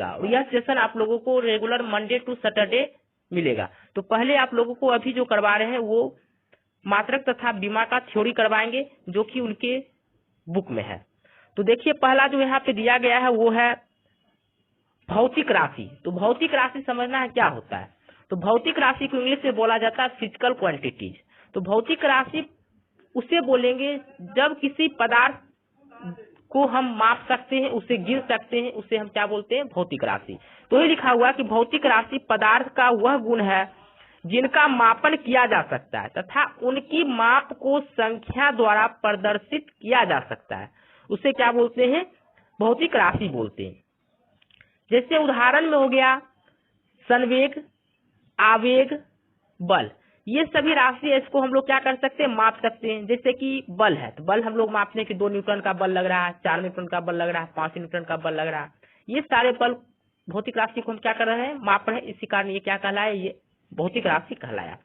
मिलेगा और यह सेशन आप लोगों को रेगुलर मंडे टू सैटरडे मिलेगा। तो पहले आप लोगों को अभी जो करवा रहे हैं वो मात्रक तथा बीमा का थ्योरी करवाएंगे जो कि उनके बुक में है। तो देखिए पहला जो यहाँ पे दिया गया है वो है भौतिक राशि। तो भौतिक राशि समझना है क्या होता है। तो भौतिक राशि को इंग्लिश में बोला जाता है फिजिकल क्वांटिटीज। तो भौतिक राशि उसे बोलेंगे जब किसी पदार्थ को हम माप सकते हैं, उसे गिन सकते हैं, उसे हम क्या बोलते हैं, भौतिक राशि। तो ये लिखा हुआ कि भौतिक राशि पदार्थ का वह गुण है जिनका मापन किया जा सकता है तथा उनकी माप को संख्या द्वारा प्रदर्शित किया जा सकता है, उसे क्या बोलते हैं, भौतिक राशि बोलते हैं। जैसे उदाहरण में हो गया संवेग, आवेग, बल, ये सभी राशि है, इसको हम लोग क्या कर सकते हैं, माप सकते हैं। जैसे कि बल है तो बल हम लोग मापते हैं कि 2 न्यूटन का बल लग रहा है, 4 न्यूटन का बल लग रहा है, 5 न्यूटन का बल लग रहा है। ये सारे बल भौतिक राशि को हम क्या कर रहे हैं, माप रहे हैं। इसी कारण ये क्या कहलाया, ये भौतिक राशि कहलाया।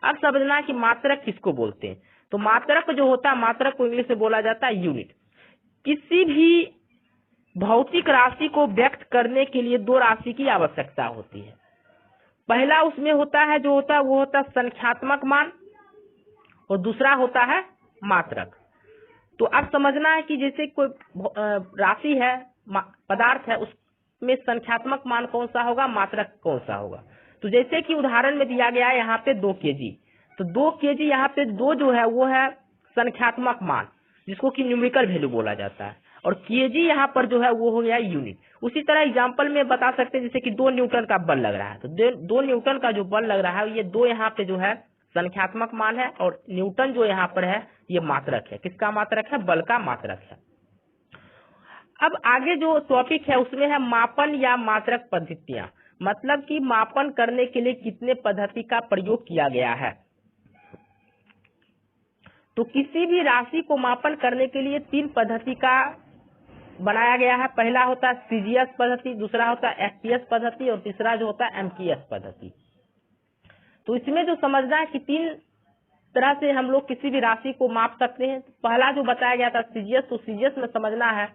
अब समझना कि मात्रक किसको बोलते हैं। तो मात्रक जो होता है, मात्रक को इंग्लिश में बोला जाता है यूनिट। किसी भी भौतिक राशि को व्यक्त करने के लिए 2 राशि की आवश्यकता होती है। पहला उसमें होता है जो होता है वो होता है संख्यात्मक मान और दूसरा होता है मात्रक। तो अब समझना है कि जैसे कोई राशि है, पदार्थ है, उसमें संख्यात्मक मान कौन सा होगा, मात्रक कौन सा होगा। तो जैसे कि उदाहरण में दिया गया है यहाँ पे 2 kg, तो 2 kg यहाँ पे 2 जो है वो है संख्यात्मक मान जिसको कि न्यूमेरिकल वैल्यू बोला जाता है और kg यहाँ पर जो है वो हो गया यूनिट। उसी तरह एग्जांपल में बता सकते हैं जैसे कि 2 न्यूटन का बल लग रहा है, तो 2 न्यूटन का जो बल लग रहा है ये 2 यहाँ पे जो है संख्यात्मक मान है और न्यूटन जो यहाँ पर है ये मात्रक है। किसका मात्रक है, बल का मात्रक है। अब आगे जो टॉपिक है उसमें है मापन या मात्रक पद्धतियां, मतलब कि मापन करने के लिए कितने पद्धति का प्रयोग किया गया है। तो किसी भी राशि को मापन करने के लिए 3 पद्धति का बनाया गया है। पहला होता है सीजीएस पद्धति, दूसरा होता है एफपीएस पद्धति और तीसरा जो होता है एमकेएस पद्धति। तो इसमें जो समझना है कि 3 तरह से हम लोग किसी भी राशि को माप सकते हैं। पहला जो बताया गया था सीजीएस, तो सीजीएस में समझना है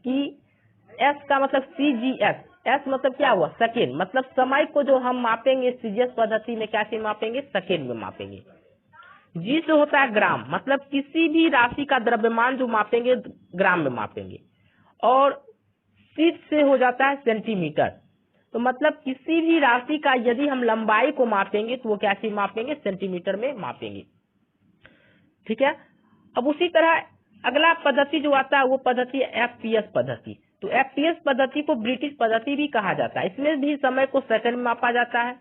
कि एस का मतलब सीजीएस, एस मतलब क्या हुआ, सेकेंड, मतलब समय को जो हम मापेंगे सीजीएस पद्धति में कैसे मापेंगे, सेकेंड में मापेंगे। जी से होता है ग्राम, मतलब किसी भी राशि का द्रव्यमान जो मापेंगे ग्राम में मापेंगे। और फीट से हो जाता है सेंटीमीटर, तो मतलब किसी भी राशि का यदि हम लंबाई को मापेंगे तो वो कैसे मापेंगे, सेंटीमीटर में मापेंगे। ठीक है। अब उसी तरह अगला पद्धति जो आता है वो पद्धति है एफपीएस पद्धति। तो एफपीएस पद्धति को ब्रिटिश पद्धति भी कहा जाता है। इसमें भी समय को सेकंड में मापा जाता है,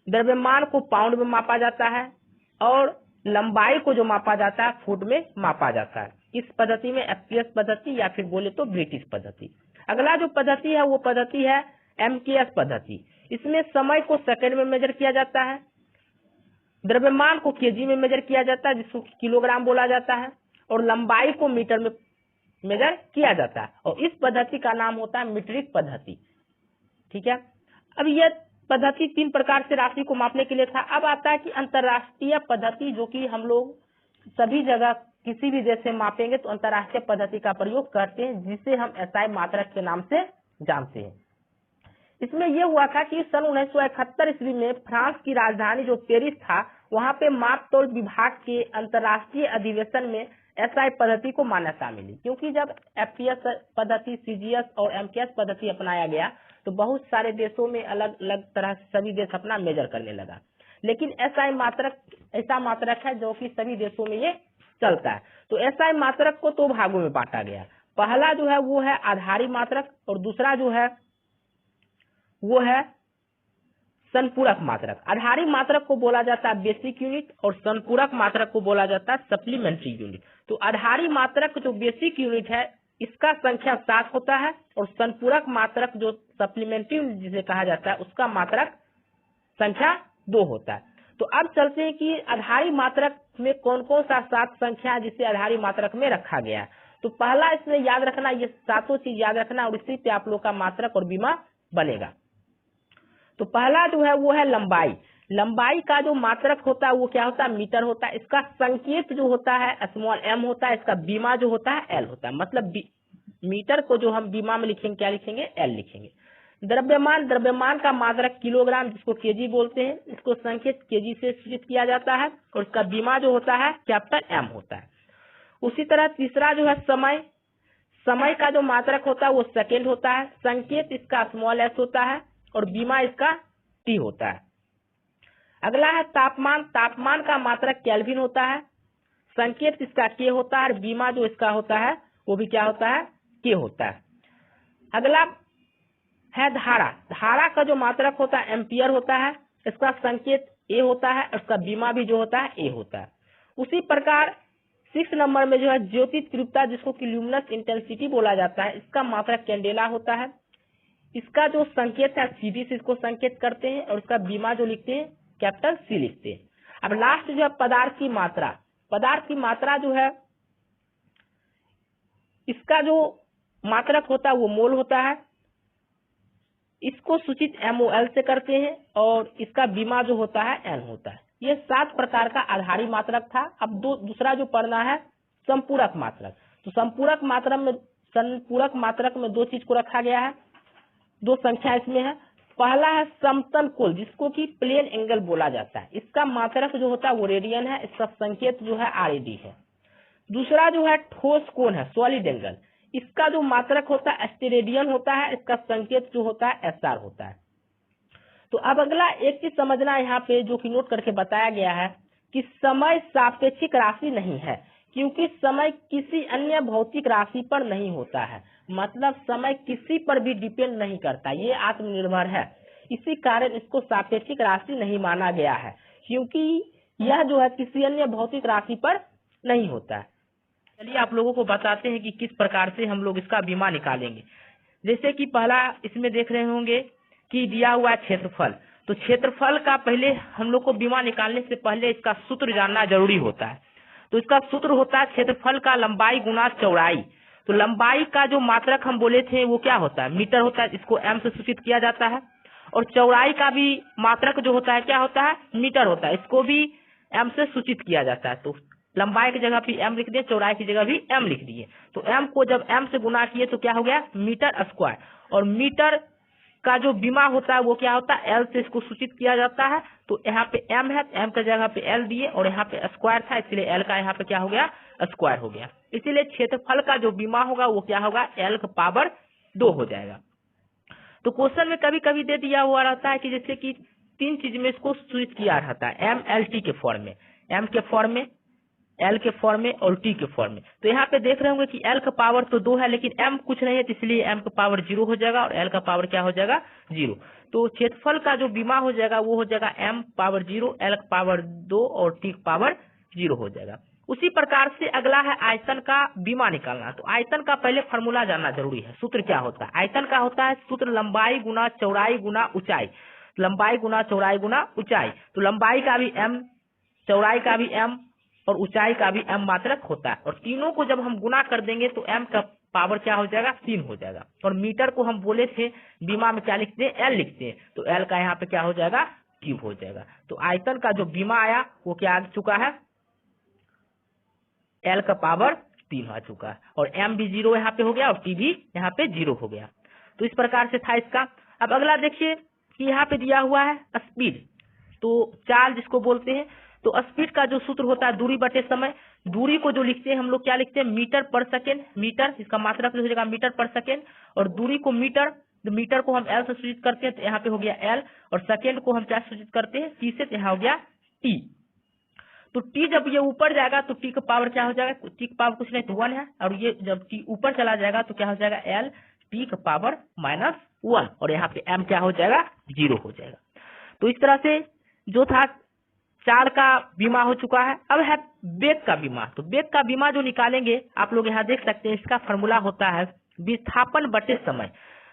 द्रव्यमान को पाउंड में मापा जाता है और लंबाई को जो मापा जाता है फुट में मापा जाता है। इस पद्धति में एफपीएस पद्धति या फिर बोले तो ब्रिटिश पद्धति। अगला जो पद्धति है वो पद्धति है एमकेएस पद्धति। इसमें समय को सेकंड में मेजर किया जाता है, द्रव्यमान को केजी में मेजर किया जाता है जिसको किलोग्राम बोला जाता है और लंबाई को मीटर में मेजर किया जाता है और इस पद्धति का नाम होता है मीट्रिक पद्धति। ठीक है। अब यह पद्धति 3 प्रकार से राशि को मापने के लिए था। अब आता है कि अंतरराष्ट्रीय पद्धति, जो कि हम लोग सभी जगह किसी भी देश से मापेंगे तो अंतरराष्ट्रीय पद्धति का प्रयोग करते हैं जिसे हम एसआई मात्रक के नाम से जानते हैं। इसमें यह हुआ था कि सन 1971 ईस्वी में फ्रांस की राजधानी जो पेरिस था वहां पे माप तोल विभाग के अंतरराष्ट्रीय अधिवेशन में एसआई पद्धति को मान्यता मिली, क्योंकि जब एफपीएस पद्धति, सीजीएस और एमकेएस पद्धति अपनाया गया तो बहुत सारे देशों में अलग अलग तरह से सभी देश अपना मेजर करने लगा। लेकिन एसआई मात्रक ऐसा मात्रक है जो कि सभी देशों में ये चलता है। तो एसआई मात्रक को 2 भागों में बांटा गया। पहला जो है वो है आधारी मात्रक और दूसरा जो है वो है संपूरक मात्रक। आधारी मात्रक को बोला जाता है बेसिक यूनिट और संपूरक मात्रक को बोला जाता है सप्लीमेंट्री यूनिट। तो आधारी मात्रक जो बेसिक यूनिट है इसका संख्या 7 होता है और संपूरक मात्रक जो सप्लीमेंट्री यूनिट जिसे कहा जाता है उसका मात्रक संख्या 2 होता है। तो अब चलते हैं कि आधारी मात्रक में कौन कौन सा 7 संख्या है जिसे आधारी मात्रक में रखा गया है। तो पहला इसमें याद रखना, ये 7 चीज याद रखना और इसी पे आप लोग का मात्रक और बीमा बनेगा। तो पहला जो है वो है लंबाई। लंबाई का जो मात्रक होता है वो क्या होता है, मीटर होता है। इसका संकेत जो होता है स्मॉल एम होता है, इसका बीमा जो होता है एल होता है। मतलब मीटर को जो हम बीमा में लिखेंगे क्या लिखेंगे, एल लिखेंगे। द्रव्यमान, द्रव्यमान का मात्रक किलोग्राम जिसको केजी बोलते हैं, इसको संकेत केजी से सूचित किया जाता है और इसका बीमा जो होता है कैपिटल एम होता है। उसी तरह तीसरा जो है समय, समय का जो मात्रक होता है वो सेकेंड होता है, संकेत इसका स्मॉल एस होता है और बीमा इसका टी होता है। अगला है तापमान, तापमान का मात्रक केल्विन होता है, संकेत इसका के होता है और बीमा जो इसका होता है वो भी क्या होता है, के होता है। अगला है धारा, धारा का जो मात्रक होता है एम्पियर होता है, इसका संकेत ए होता है और इसका बीमा भी जो होता है ए होता है। उसी प्रकार 6 नंबर में जो है ज्योति तीव्रता जिसको कि ल्यूमिनस इंटेंसिटी बोला जाता है, इसका मात्रक कैंडेला होता है। इसका जो संकेत है सीधी से इसको संकेत करते हैं और इसका बीमा जो लिखते हैं कैपिटल सी लिखते हैं। अब लास्ट जो है पदार्थ की मात्रा, पदार्थ की मात्रा जो है इसका जो मात्रक होता है वो मोल होता है, इसको सूचित MOL से करते हैं और इसका बीमा जो होता है N होता है। ये 7 प्रकार का आधारी मात्रक था। अब दूसरा जो पढ़ना है संपूरक मात्रक। तो संपूरक मात्रक में 2 चीज को रखा गया है, 2 संख्या इसमें है। पहला है समतल कोण जिसको कि प्लेन एंगल बोला जाता है, इसका मात्रक जो होता है वो रेडियन है, इसका संकेत जो है RAD है। दूसरा जो है ठोस कोण है सॉलिड एंगल, इसका जो मात्रक होता है स्टेरेडियन होता है, इसका संकेत जो होता है SR होता है। तो अब अगला एक चीज समझना यहाँ पे जो कि नोट करके बताया गया है कि समय सापेक्षिक राशि नहीं है, क्योंकि समय किसी अन्य भौतिक राशि पर नहीं होता है, मतलब समय किसी पर भी डिपेंड नहीं करता, ये आत्मनिर्भर है। इसी कारण इसको सापेक्षिक राशि नहीं माना गया है, क्योंकि यह जो है किसी अन्य भौतिक राशि पर नहीं होता है। चलिए आप लोगों को बताते हैं कि किस प्रकार से हम लोग इसका बीमा निकालेंगे। जैसे कि पहला इसमें देख रहे होंगे कि दिया हुआ क्षेत्रफल, तो क्षेत्रफल का पहले हम लोग को बीमा निकालने से पहले इसका सूत्र जानना जरूरी होता है। तो इसका सूत्र होता है क्षेत्रफल का लंबाई गुना चौड़ाई। तो लंबाई का जो मात्रक हम बोले थे वो क्या होता है, मीटर होता है, इसको एम से सूचित किया जाता है। और चौड़ाई का भी मात्रक जो होता है क्या होता है, मीटर होता है, इसको भी एम से सूचित किया जाता है। तो लंबाई की जगह पे एम लिख दिए, चौड़ाई की जगह भी एम लिख दिए। तो एम को जब एम से गुना किए तो क्या हो गया, मीटर स्क्वायर। और मीटर का जो बीमा होता है वो क्या होता है, एल से इसको सूचित किया जाता है। तो यहाँ पे एम है, एम की जगह पे एल दिए और यहाँ पे स्क्वायर था, इसलिए एल का यहाँ पे क्या हो गया, स्क्वायर हो गया। इसीलिए क्षेत्रफल का जो बीमा होगा वो क्या होगा, एल का पावर 2 हो जाएगा। तो क्वेश्चन में कभी कभी दे दिया हुआ रहता है कि जैसे कि 3 चीज में इसको सूचित किया रहता है, एम एल टी के फॉर्म में, एम के फॉर्म में, एल के फॉर्म में और टी के फॉर्म में। तो यहाँ पे देख रहे होंगे कि एल का पावर तो 2 है लेकिन एम कुछ नहीं है, तो इसलिए एम का पावर 0 हो जाएगा और एल का पावर क्या हो जाएगा, 0। तो क्षेत्रफल का जो बीमा हो जाएगा वो हो जाएगा एम पावर 0, एल का पावर 2 और टी का पावर 0 हो जाएगा। उसी प्रकार से अगला है आयतन का बीमा निकालना। तो आयतन का पहले फॉर्मूला जानना जरूरी है। सूत्र क्या होता है, आयतन का होता है सूत्र लंबाई गुना चौड़ाई गुना ऊंचाई, लंबाई गुना चौड़ाई गुना ऊंचाई। तो लंबाई का भी एम, चौड़ाई का भी एम और ऊंचाई का भी एम मात्रक होता है, और तीनों को जब हम गुना कर देंगे तो एम का पावर क्या हो जाएगा, 3 हो जाएगा। और मीटर को हम बोले थे बीमा में क्या लिखते हैं, एल लिखते हैं, तो एल का यहाँ पे क्या हो जाएगा, क्यूब हो जाएगा। तो आयतन का जो बीमा आया वो क्या आ चुका है, एल का पावर 3 आ चुका है, और एम भी 0 यहाँ पे हो गया और टी भी यहाँ पे 0 हो गया। तो इस प्रकार से था इसका। अब अगला देखिए कि यहाँ पे दिया हुआ है स्पीड, तो चाल जिसको बोलते हैं। तो स्पीड का जो सूत्र होता है दूरी बटे समय, दूरी को जो लिखते हैं हम लोग क्या लिखते हैं, मीटर पर सेकेंड, मीटर इसका मात्रक हो जाएगा मीटर पर सेकेंड, और दूरी को मीटर, तो मीटर को हम एल से सूचित करते हैं, तो यहाँ पे हो गया एल, और सेकेंड को हम क्या सूचित करते हैं, टी से, तो यहाँ हो गया टी। तो टी जब ये ऊपर जाएगा तो टी का पावर क्या हो जाएगा, टी का पावर कुछ नहीं तो 1 है, और ये जब टी ऊपर चला जाएगा तो क्या हो जाएगा, एल टी का पावर -1, और यहाँ पे एम क्या हो जाएगा, 0 हो जाएगा। तो इस तरह से जो था चाल का बीमा हो चुका है। अब है वेग का बीमा। तो वेग का बीमा जो निकालेंगे आप लोग यहाँ देख सकते हैं, इसका फॉर्मूला होता है विस्थापन बटे समय।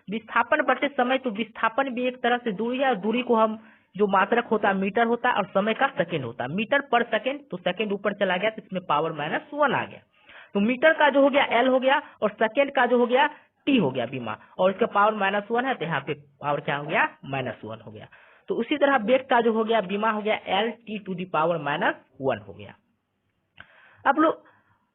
विस्थापन बटे समय, तो विस्थापन भी एक तरह से दूरी है, और दूरी को हम जो मात्रक होता है मीटर होता है, और समय का सेकंड होता है, मीटर पर सेकंड, तो सेकंड ऊपर चला गया तो इसमें पावर -1 आ गया। तो मीटर का जो हो गया एल हो गया, और सेकंड का जो हो गया टी हो गया बीमा, और इसका पावर -1 है, तो यहाँ पे पावर क्या हो गया, -1 हो गया। तो उसी तरह वेग का जो हो गया बीमा हो गया L T to the power -1 हो गया।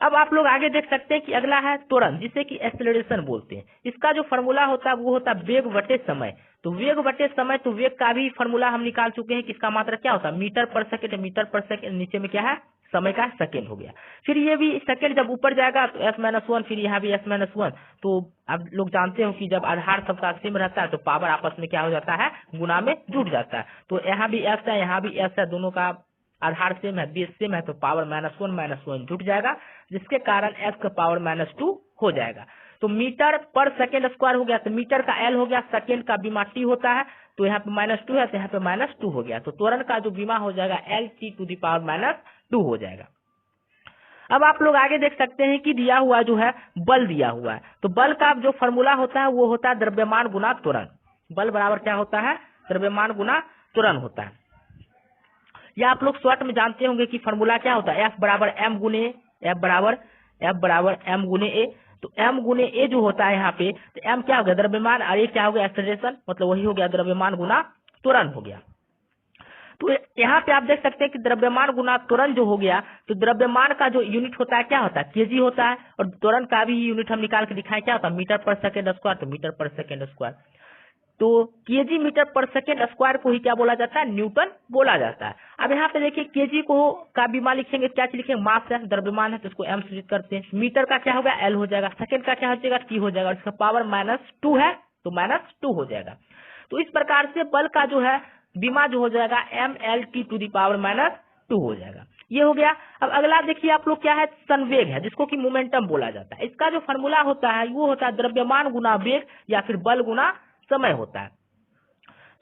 अब आप लोग आगे देख सकते हैं कि अगला है त्वरण, जिसे कि एक्सेलरेशन बोलते हैं। इसका जो फॉर्मूला होता है वो होता है वेग बटे समय। तो वेग बटे समय, तो वेग का भी फॉर्मूला हम निकाल चुके हैं कि इसका मात्रा क्या होता है, मीटर पर सेकंड। मीटर पर सेकंड नीचे में क्या है, समय का सेकंड हो गया। फिर ये भी सेकंड जब ऊपर जाएगा तो s-1, फिर यहाँ भी s-1। तो आप लोग जानते हो कि जब आधार सबका सेम रहता है तो पावर आपस में क्या हो जाता है, गुना में जुड़ जाता है। तो यहाँ भी s है, यहाँ भी s है, दोनों का आधार सेम है, बेस सेम है, तो पावर -1 जुट जाएगा, जिसके कारण s का पावर -2 हो जाएगा। तो मीटर पर सेकेंड स्क्वायर हो गया, तो मीटर का l हो गया, सेकेंड का बीमा t होता है, तो यहाँ पे -2 है, तो यहाँ पे -2 हो गया। तो त्वरण का जो बीमा हो जाएगा LT⁻² हो जाएगा। अब आप लोग आगे देख सकते हैं कि दिया हुआ जो है बल दिया हुआ है, तो बल का जो फॉर्मूला होता है वो होता है द्रव्यमान गुना त्वरण। बल बराबर क्या होता है, द्रव्यमान गुना त्वरण होता है। या आप लोग शॉर्ट में जानते होंगे कि फॉर्मूला क्या होता है, F बराबर M गुने ए। तो M गुने ए जो होता है यहाँ पे, तो M क्या हो गया, द्रव्यमान, और ये क्या हो गया, एक्सेलरेशन, मतलब वही हो गया द्रव्यमान गुना त्वरण हो गया। तो यहाँ पे आप देख सकते हैं कि द्रव्यमान गुना त्वरण जो हो गया, तो द्रव्यमान का जो यूनिट होता है क्या होता है, केजी होता है, और त्वरण का भी यूनिट हम निकाल के दिखाएं क्या होता है, मीटर पर सेकेंड स्क्वायर। तो मीटर पर सेकेंड स्क्वायर, तो केजी मीटर पर सेकेंड स्क्वायर को ही क्या बोला जाता है, न्यूटन बोला जाता है। अब यहाँ पे देखिए केजी को का बीमा लिखेंगे, क्या चीज लिखेंगे, मास है, द्रव्यमान है, तो इसको m सूचित करते हैं। मीटर का क्या होगा, l हो जाएगा, सेकेंड का क्या हो जाएगा, t हो जाएगा, और इसका पावर -2 है, तो -2 हो जाएगा। तो इस प्रकार से बल का जो है बीमा जो हो जाएगा mLT⁻² हो जाएगा। ये हो गया। अब अगला देखिए आप लोग क्या है, संवेग है, जिसको कि मोमेंटम बोला जाता है। इसका जो फॉर्मूला होता है वो होता है द्रव्यमान गुना वेग, या फिर बल गुना समय होता है।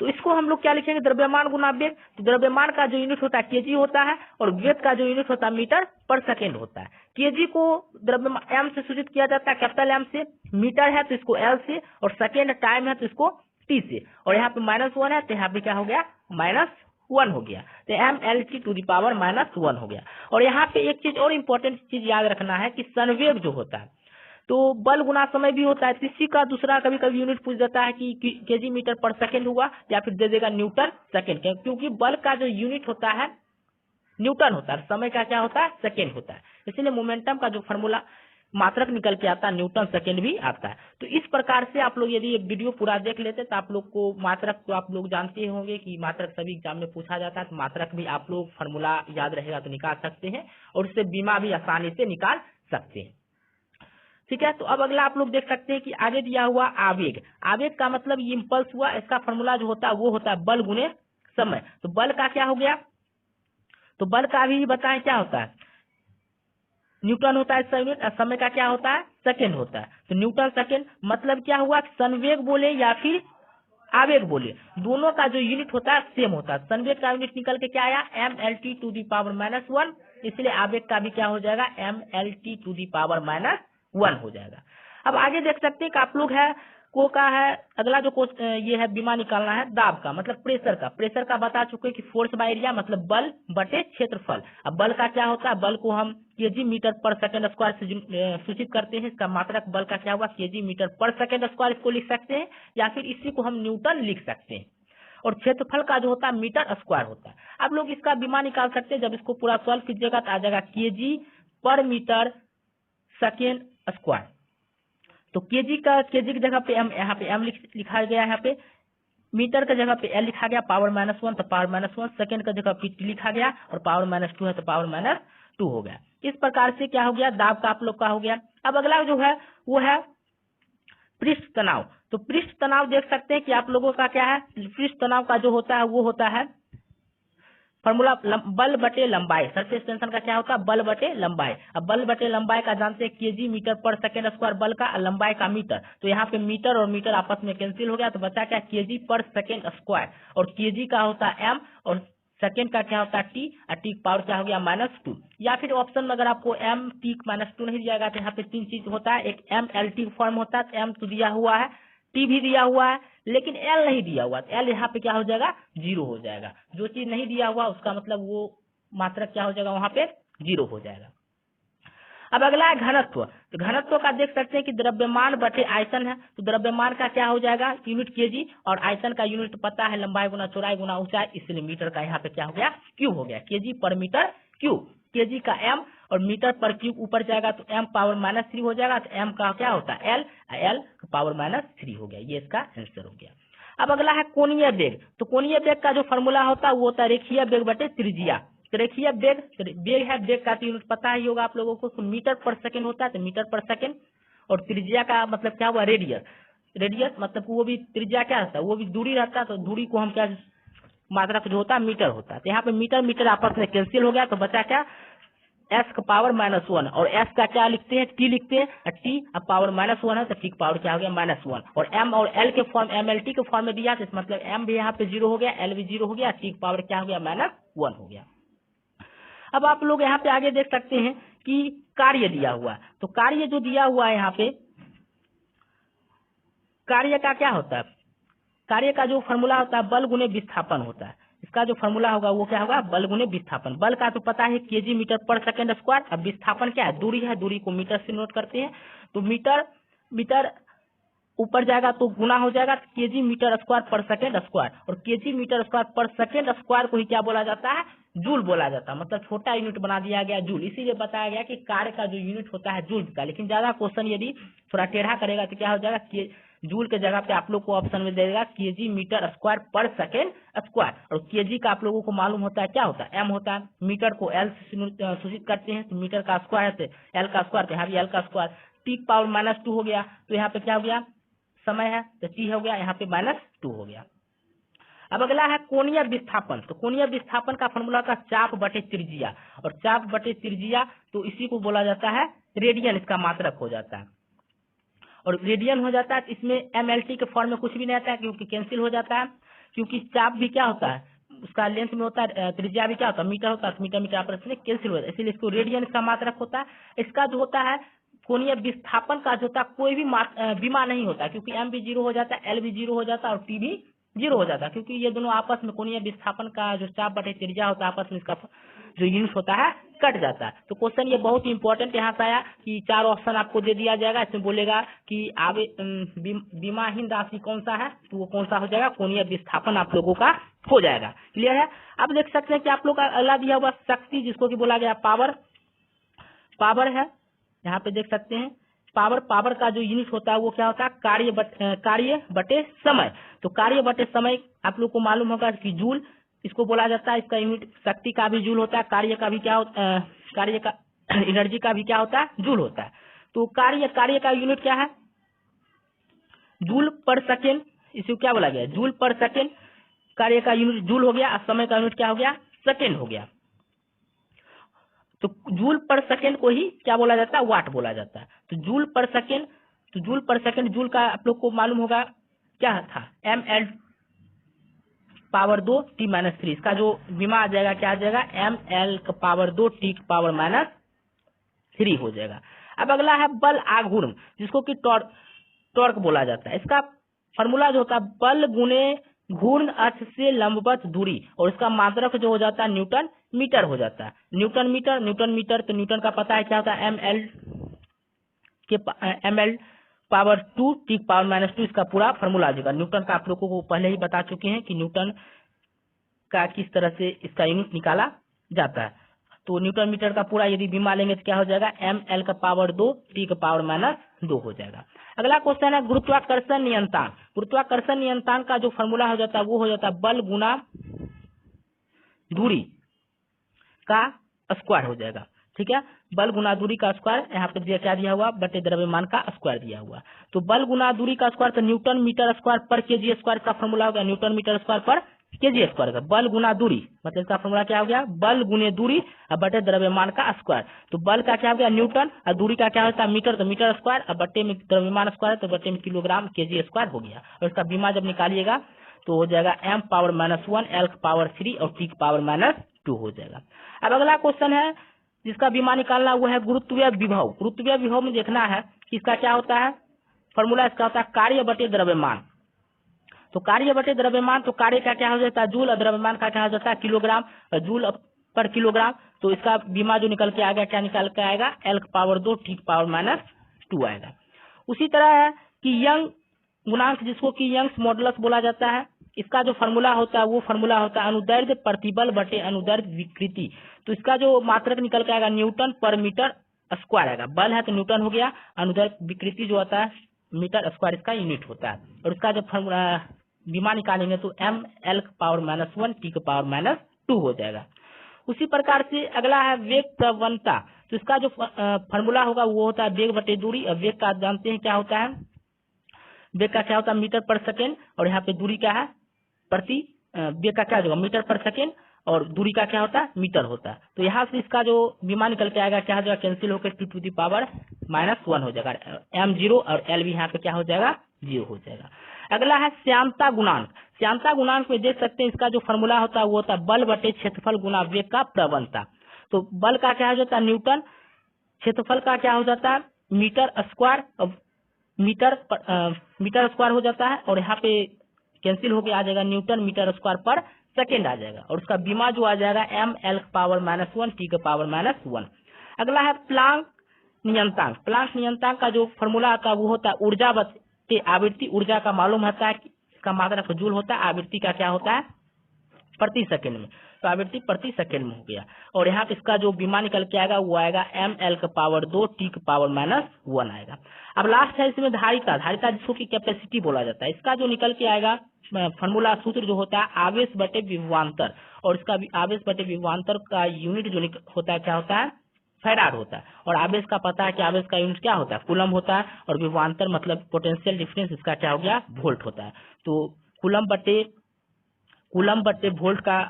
तो इसको हम लोग क्या लिखेंगे, द्रव्यमान गुना वेग। तो द्रव्यमान का जो यूनिट होता है केजी होता है, और वेग का जो यूनिट होता है मीटर पर सेकेंड होता है। केजी को द्रव्यमान एम से सूचित किया जाता है, कैपिटल एम से। मीटर है तो इसको एल से, और सेकेंड टाइम है तो इसको टी से, और यहाँ पे -1 है, तो यहाँ पे क्या हो गया, -1 हो गया। तो mLT⁻1 हो गया। और यहाँ पे एक चीज और इम्पोर्टेंट चीज याद रखना है कि संवेग जो होता है, तो बल गुना समय भी होता है। इसी का दूसरा कभी कभी यूनिट पूछ देता है कि केजी मीटर पर सेकेंड हुआ, या फिर दे देगा न्यूटन सेकेंड, क्योंकि बल का जो यूनिट होता है न्यूटन होता है, समय का क्या होता है, सेकेंड होता है। इसीलिए मोमेंटम का जो फॉर्मूला मात्रक निकल के आता है, न्यूटन सेकेंड भी आता है। तो इस प्रकार से आप लोग यदि एक वीडियो पूरा देख लेते तो आप लोग को मात्रक, तो आप लोग जानते होंगे कि मात्रक सभी एग्जाम में पूछा जाता है, तो मात्रक भी आप लोग फॉर्मूला याद रहेगा तो निकाल सकते हैं, और उससे बीमा भी आसानी से निकाल सकते हैं। ठीक है। तो अब अगला आप लोग देख सकते हैं कि आगे दिया हुआ आवेग। आवेग का मतलब ये इम्पल्स हुआ, इसका फॉर्मूला जो होता है वो होता है बल गुने समय। तो बल का क्या हो गया, तो बल का भी बताएं क्या होता है, न्यूटन होता है इसका यूनिट, और समय का क्या होता है, सेकेंड होता है। तो न्यूटन सेकेंड, मतलब क्या हुआ, संवेग बोले या फिर आवेग बोले, दोनों का जो यूनिट होता है सेम होता है। संवेग का यूनिट निकल के क्या आया, mLT⁻1, इसलिए आवेग का भी क्या हो जाएगा, mLT⁻1 हो जाएगा। अब आगे देख सकते हैं कि आप लोग है को का है, अगला जो ये है बीमा निकालना है दाब का, मतलब प्रेशर का बता चुके हैं कि फोर्स बाय एरिया, मतलब बल बटे क्षेत्रफल। अब बल का क्या होता है, बल को हम केजी मीटर पर सेकेंड स्क्वायर से सूचित करते हैं। इसका मात्रक बल का क्या हुआ, केजी मीटर पर सेकेंड स्क्वायर, इसको लिख सकते हैं, या फिर इसी को हम न्यूटन लिख सकते हैं। और क्षेत्रफल का जो होता है मीटर स्क्वायर होता है। आप लोग इसका बीमा निकाल सकते हैं, जब इसको पूरा सॉल्व कीजिएगा तो आ जाएगा केजी पर मीटर सेकेंड स्क्वायर। तो केजी की जगह पे एम, यहाँ पे एम लिखा गया है, यहाँ पे मीटर का जगह पे एल लिखा गया, पावर -1 तो पावर -1, सेकेंड का जगह पे टी लिखा गया, और पावर -2 है तो पावर -2 हो गया। इस प्रकार से क्या हो गया, दाब का आप लोग का हो गया। अब अगला जो है वो है पृष्ठ तनाव। तो पृष्ठ तनाव देख सकते हैं कि आप लोगों का क्या है, पृष्ठ तनाव का जो होता है वो होता है फॉर्मूला बल बटे लंबाई। सरफेस टेंशन का क्या होता है, बल बटे लंबाई। अब बल बटे लंबाई का जानते हैं केजी मीटर पर सेकेंड स्क्वायर बल का, लंबाई का मीटर। तो यहाँ पे मीटर और मीटर आपस में कैंसिल हो गया, तो बचा क्या, केजी पर सेकेंड स्क्वायर। और केजी का होता है एम, और सेकेंड का क्या होता है टी, और टी पावर क्या हो गया -2। या फिर ऑप्शन में अगर आपको एम टी -2 नहीं दिया गया तो यहाँ पे तीन चीज होता है, एक mLT फॉर्म होता है, एम तो दिया हुआ है, टी भी दिया हुआ है, लेकिन एल नहीं दिया हुआ, एल यहाँ पे क्या हो जाएगा, 0 हो जाएगा। जो चीज नहीं दिया हुआ उसका मतलब वो मात्रक क्या हो जाएगा, वहां पे 0 हो जाएगा। अब अगला है घनत्व। तो घनत्व का देख सकते हैं कि द्रव्यमान बटे आयतन है। तो द्रव्यमान का क्या हो जाएगा, यूनिट केजी, और आयतन का यूनिट पता है लंबाई गुना चौड़ाई गुना ऊंचाई, इसलिए मीटर का यहाँ पे क्या हो गया, क्यूब हो गया, केजी पर मीटर क्यूब। केजी का एम और मीटर पर क्यूब ऊपर जाएगा तो m पावर -3 हो जाएगा। तो m का क्या होता है l पावर -3 हो गया। ये इसका आंसर हो गया। अब अगला है कोणीय वेग। तो कोणीय वेग का जो फॉर्मूला होता है वो होता है रेखीय वेग बटे त्रिज्या। तो रेखीय वेग है, वेग का यूनिट पता ही होगा आप लोगों को, तो मीटर पर सेकंड होता है। तो मीटर पर सेकंड, और त्रिज्या का मतलब क्या हुआ रेडियस। रेडियस मतलब वो भी त्रिज्या क्या होता है, वो भी दूरी रहता है। तो दूरी को हम क्या मात्रक जो होता है मीटर होता है। तो यहाँ पे मीटर मीटर आपस में कैंसिल हो गया, तो बचा क्या s का पावर -1, और s का क्या लिखते हैं t लिखते हैं, t अब पावर -1 है तो t का पावर क्या हो गया -1, और m और l के फॉर्म MLT के फॉर्म में दिया, तो मतलब m भी यहाँ पे 0 हो गया, l भी 0 हो गया, t का पावर क्या हो गया -1 हो गया। अब आप लोग यहाँ पे आगे देख सकते हैं कि कार्य दिया हुआ है। तो कार्य जो दिया हुआ है यहाँ पे, कार्य का क्या होता है, कार्य का जो फॉर्मूला होता है बल गुने विस्थापन होता है। इसका जो फॉर्मूला होगा वो क्या होगा, बल गुने विस्थापन। बल का तो पता है केजी मीटर पर सेकंड स्क्वायर। अब विस्थापन क्या है, दूरी है, दूरी को मीटर से नोट करते हैं। तो मीटर ऊपर जाएगा तो गुना हो जाएगा केजी मीटर स्क्वायर पर सेकंड स्क्वायर, और केजी मीटर स्क्वायर पर सेकंड स्क्वायर को ही क्या बोला जाता है, जूल बोला जाता है। मतलब छोटा यूनिट बना दिया गया जूल, इसीलिए बताया गया कि कार्य का जो यूनिट होता है जूल का। लेकिन ज्यादा क्वेश्चन यदि थोड़ा टेढ़ा करेगा तो क्या हो जाएगा कि जूल के जगह पे आप लोग को ऑप्शन में दे देगा केजी मीटर स्क्वायर पर सेकंड स्क्वायर। और केजी का आप लोगों को मालूम होता है क्या होता है, एम होता है। मीटर को एल से सूचित करते हैं, तो मीटर का स्क्वायर है एल का स्क्वायर, तो यहाँ भी एल का स्क्वायर। टी पावर -2 हो गया, तो यहाँ पे क्या हो गया, समय है तो टी हो गया, यहाँ पे -2 हो गया। अब अगला है कोणीय विस्थापन। तो कोणीय विस्थापन का फॉर्मूला था चाप बटे त्रिज्या, और चाप बटे त्रिज्या तो इसी को बोला जाता है रेडियन, इसका मात्रक हो जाता है। और रेडियन हो जाता है, इसमें MLT के फॉर्म में कुछ भी नहीं आता है क्योंकि कैंसिल हो जाता है। क्योंकि चाप भी क्या होता है, उसका लेंथ में होता है, त्रिज्या भी क्या होता है मीटर होता है, मीटर मीटर आपस में कैंसिल हो जाता है, इसलिए इसको रेडियन इसका मात्रक होता है। इसका जो होता है कोणीय विस्थापन का जो होता है कोई भी विमा नहीं होता, क्योंकि m भी 0 हो जाता है, l भी 0 हो जाता है, और t भी 0 हो जाता है, क्योंकि ये दोनों आपस में कोणीय विस्थापन का जो चाप बटे त्रिज्या होता है आपस में इसका जो यूनिट होता है कट जाता है। तो क्वेश्चन ये बहुत ही इंपॉर्टेंट यहाँ से आया कि 4 ऑप्शन आपको दे दिया जाएगा। इसमें बोलेगा कि आगे बीमाहीन राशि कौन सा है, तो वो कौन सा हो जाएगा, कोणीय विस्थापन आप लोगों का हो जाएगा। क्लियर है। अब देख सकते हैं कि आप लोग का अगला दिया हुआ शक्ति, जिसको कि बोला गया पावर है। यहाँ पे देख सकते हैं पावर का जो यूनिट होता है वो क्या होता है, कार्य बटे समय। तो कार्य बटे समय आप लोग को मालूम होगा कि जूल इसको बोला जाता है, इसका यूनिट शक्ति का भी जूल होता है, कार्य का भी क्या होता है, कार्य का एनर्जी का भी क्या होता है, जूल होता है। तो कार्य का यूनिट क्या है, जूल पर सेकेंड, इसको क्या बोला गया, जूल पर सेकेंड। कार्य का यूनिट जूल हो गया, समय का यूनिट क्या हो गया, सेकेंड हो गया। तो जूल पर सेकेंड को ही क्या बोला जाता है, वाट बोला जाता है। तो जूल पर सेकेंड, तो जूल पर सेकेंड, जूल का आप लोग को मालूम होगा क्या था, ml पावर 2 t -3। इसका जो बीमा आ जाएगा क्या आ जाएगा, ml का पावर 2 t का पावर -3 हो जाएगा। अब अगला है बल आघूर्ण, जिसको कि टॉर्क बोला जाता है। इसका फॉर्मूला जो होता है बल गुने घूर्ण अक्ष से लंबवत दूरी, और इसका मात्रक जो हो जाता है न्यूटन मीटर हो जाता है। न्यूटन मीटर, तो न्यूटन का पता है क्या होता है, ml पावर 2 t पावर -2, इसका पूरा फॉर्मूला आ जाएगा। न्यूटन का आप लोगों को पहले ही बता चुके हैं कि न्यूटन का किस तरह से इसका यूनिट निकाला जाता है। तो न्यूटन मीटर का पूरा यदि बीमा लेंगे तो क्या हो जाएगा, ml का पावर 2 t का पावर -2 हो जाएगा। अगला क्वेश्चन है गुरुत्वाकर्षण नियंत्रण। गुरुत्वाकर्षण नियंत्रण का जो फॉर्मूला हो जाता है वो हो जाता है बल गुना दूरी का स्क्वायर हो जाएगा। ठीक है, बल गुना दूरी का स्क्वायर, यहाँ पे क्या दिया हुआ, बटे द्रव्यमान का स्क्वायर दिया हुआ। तो बल गुना दूरी का स्क्वायर, तो न्यूटन मीटर स्क्वायर पर केजी स्क्वायर का फॉर्मूला होगा, न्यूटन मीटर स्क्वायर पर केजी स्क्वायर का। बल गुना दूरी मतलब इसका फॉर्मूला क्या हो गया, बल गुने दूरी और बटे द्रव्यमान का स्क्वायर। तो बल का क्या हो गया न्यूटन, और दूरी का क्या होता है मीटर, तो मीटर स्क्वायर, और बटे में द्रव्यमान स्क्वायर, तो बटे में किलोग्राम केजी स्क्वायर हो गया। और इसका बीमा जब निकालिएगा तो हो जाएगा m पावर -1 l पावर 3 और t पावर -2 हो जाएगा। अब अगला क्वेश्चन है जिसका बीमा निकालना वो है गुरुत्वीय विभव। गुरुत्वीय विभव में देखना है कि इसका क्या होता है, फॉर्मूला इसका होता है कार्य बटे द्रव्यमान। तो कार्य बटे द्रव्यमान, तो कार्य का क्या हो जाता है जूल, और द्रव्यमान का क्या हो जाता है किलोग्राम, जूल पर किलोग्राम। तो इसका बीमा जो निकल के आएगा, क्या निकल के आएगा, l पावर 2 t पावर -2 आएगा। उसी तरह है कि यंग गुणांक, जिसको कि यंग्स मॉडुलस बोला जाता है। इसका जो फॉर्मूला होता है वो फॉर्मूला होता है अनुदैर्ध्य प्रतिबल बटे अनुदैर्ध्य विकृति। तो इसका जो मात्रक निकल के आएगा न्यूटन पर मीटर स्क्वायर आएगा। बल है तो न्यूटन हो गया, अनुदैर्ध्य विकृति जो होता है मीटर स्क्वायर इसका यूनिट होता है। और इसका जब विमा निकालेंगे तो ml⁻⁻1 t⁻⁻2 हो जाएगा। उसी प्रकार से अगला है वेग प्रवणता। तो इसका जो फॉर्मूला होगा वो होता है वेग बटे दूरी। और वेग का जानते हैं क्या होता है, वेग का क्या होता है मीटर पर सेकेंड, और यहाँ पे दूरी क्या है प्रति, वेग का क्या होगा मीटर पर सेकेंड, और दूरी का क्या होता है मीटर होता है। तो यहाँ से इसका जो विमा निकल के आएगा क्या हो जाएगा कैंसिल होकर t⁻⁻1 हो जाएगा, m0 और l भी यहाँ पे क्या हो जाएगा 0 हो जाएगा। अगला है श्यानता गुणांक। श्यानता गुणांक में देख सकते हैं इसका जो फॉर्मूला होता है वो होता है बल बटे क्षेत्रफल गुना वेग का प्रवणता। तो बल का क्या हो जाता है न्यूटन, क्षेत्रफल का क्या हो जाता है मीटर स्क्वायर, मीटर स्क्वायर हो जाता है, और यहाँ पे कैंसिल होके आ जाएगा न्यूटन मीटर स्क्वायर पर सेकेंड आ जाएगा। और उसका बीमा जो आ जाएगा ml⁻⁻1 t⁻⁻1। अगला है प्लांक नियंतांक। प्लांक नियंतांक का जो फॉर्मूला आता है वो होता है ऊर्जा बटे आवृत्ति। ऊर्जा का मालूम होता है इसका मात्रक जूल होता है, आवृत्ति का क्या होता है प्रति सेकंड में, तो आवृत्ति प्रति सेकंड में हो गया। और यहाँ पे इसका जो बीमा निकल के आएगा वो आएगा ml⁻2 t⁻⁻1 आएगा। अब लास्ट है इसमें धारिता। धारिता जिसको की कैपेसिटी बोला जाता है। इसका जो निकल के आएगा फॉर्मूला सूत्र जो होता है आवेश बटे विभवांतर। और इसका आवेश बटे विभवांतर का यूनिट जो होता है क्या होता है फैराड होता है। और आवेश का पता है कि आवेश का यूनिट क्या होता है कूलम होता है। और विभवांतर मतलब पोटेंशियल डिफरेंस इसका क्या हो गया वोल्ट होता है। तो कूलम बटे वोल्ट का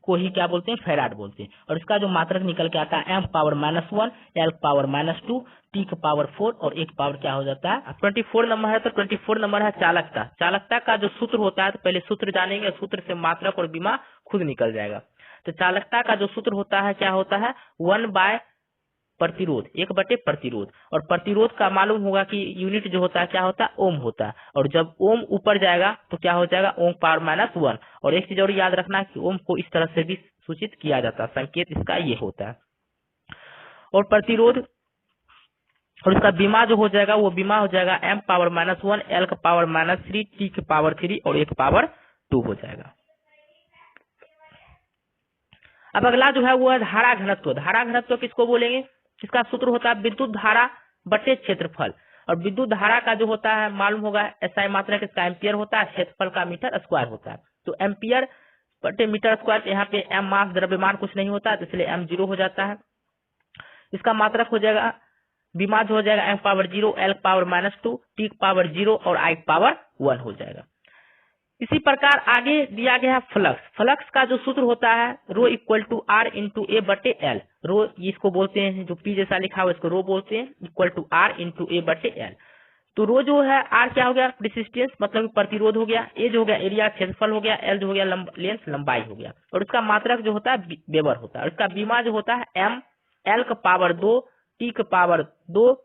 को ही क्या बोलते हैं फैराड बोलते हैं। और इसका जो मात्रक निकल के आता है m⁻⁻1 l⁻⁻2 t⁴ और एक पावर क्या हो जाता है 24 नंबर है। तो 24 नंबर है चालकता। चालकता का जो सूत्र होता है तो पहले सूत्र जानेंगे, सूत्र से मात्रक और बीमा खुद निकल जाएगा। तो चालकता का जो सूत्र होता है क्या होता है 1 प्रतिरोध 1 बटे प्रतिरोध। और प्रतिरोध का मालूम होगा कि यूनिट जो होता है क्या होता है ओम होता है। और जब ओम ऊपर जाएगा तो क्या हो जाएगा ओम⁻⁻1। और एक चीज और याद रखना कि ओम को इस तरह से भी सूचित किया जाता है, संकेत इसका ये होता है। और प्रतिरोध और इसका बीमा जो हो जाएगा वो बीमा हो जाएगा m⁻⁻1 l⁻⁻3 t⁻3 और 1/2 हो जाएगा। अब अगला जो है वो है धारा घनत्व। धारा घनत्व किसको बोलेंगे, इसका सूत्र होता है विद्युत धारा बटे क्षेत्रफल। और विद्युत धारा का जो होता है मालूम होगा एसआई मात्रक इसका एम्पियर होता है, क्षेत्रफल का मीटर स्क्वायर होता है। तो एम्पियर बटे मीटर स्क्वायर, यहाँ पे एम मास द्रव्यमान कुछ नहीं होता तो इसलिए m0 हो जाता है। इसका मात्रक हो जाएगा बीमा जो हो जाएगा m⁻0 l⁻⁻2 t⁻0 और i⁻1 हो जाएगा। इसी प्रकार आगे दिया गया है फ्लक्स। फ्लक्स का जो सूत्र होता है ρ = r × a बटे l। रो इसको बोलते हैं जो पी जैसा लिखा हुआ इसको रो बोलते हैं = r × a बटे l। तो रो जो है r क्या हो गया रेजिस्टेंस मतलब प्रतिरोध हो गया, a जो हो गया एरिया क्षेत्रफल हो गया, l जो हो गया लेंथ लंबाई हो गया। और इसका मात्रक जो होता है वेबर होता है। और इसका बीमा जो होता है m l⁻2 t⁻2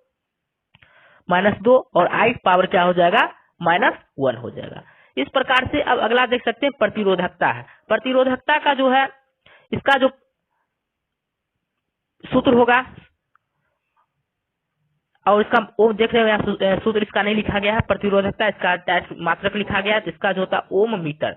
-2 और i क्या हो जाएगा -1 हो जाएगा। इस प्रकार से अब अगला देख सकते हैं प्रतिरोधकता है। प्रतिरोधकता का जो है इसका जो सूत्र होगा और इसका ओम देख रहे हो सूत्र इसका नहीं लिखा गया है, प्रतिरोधकता इसका मात्रक लिखा गया है। तो इसका जो होता है ओम मीटर।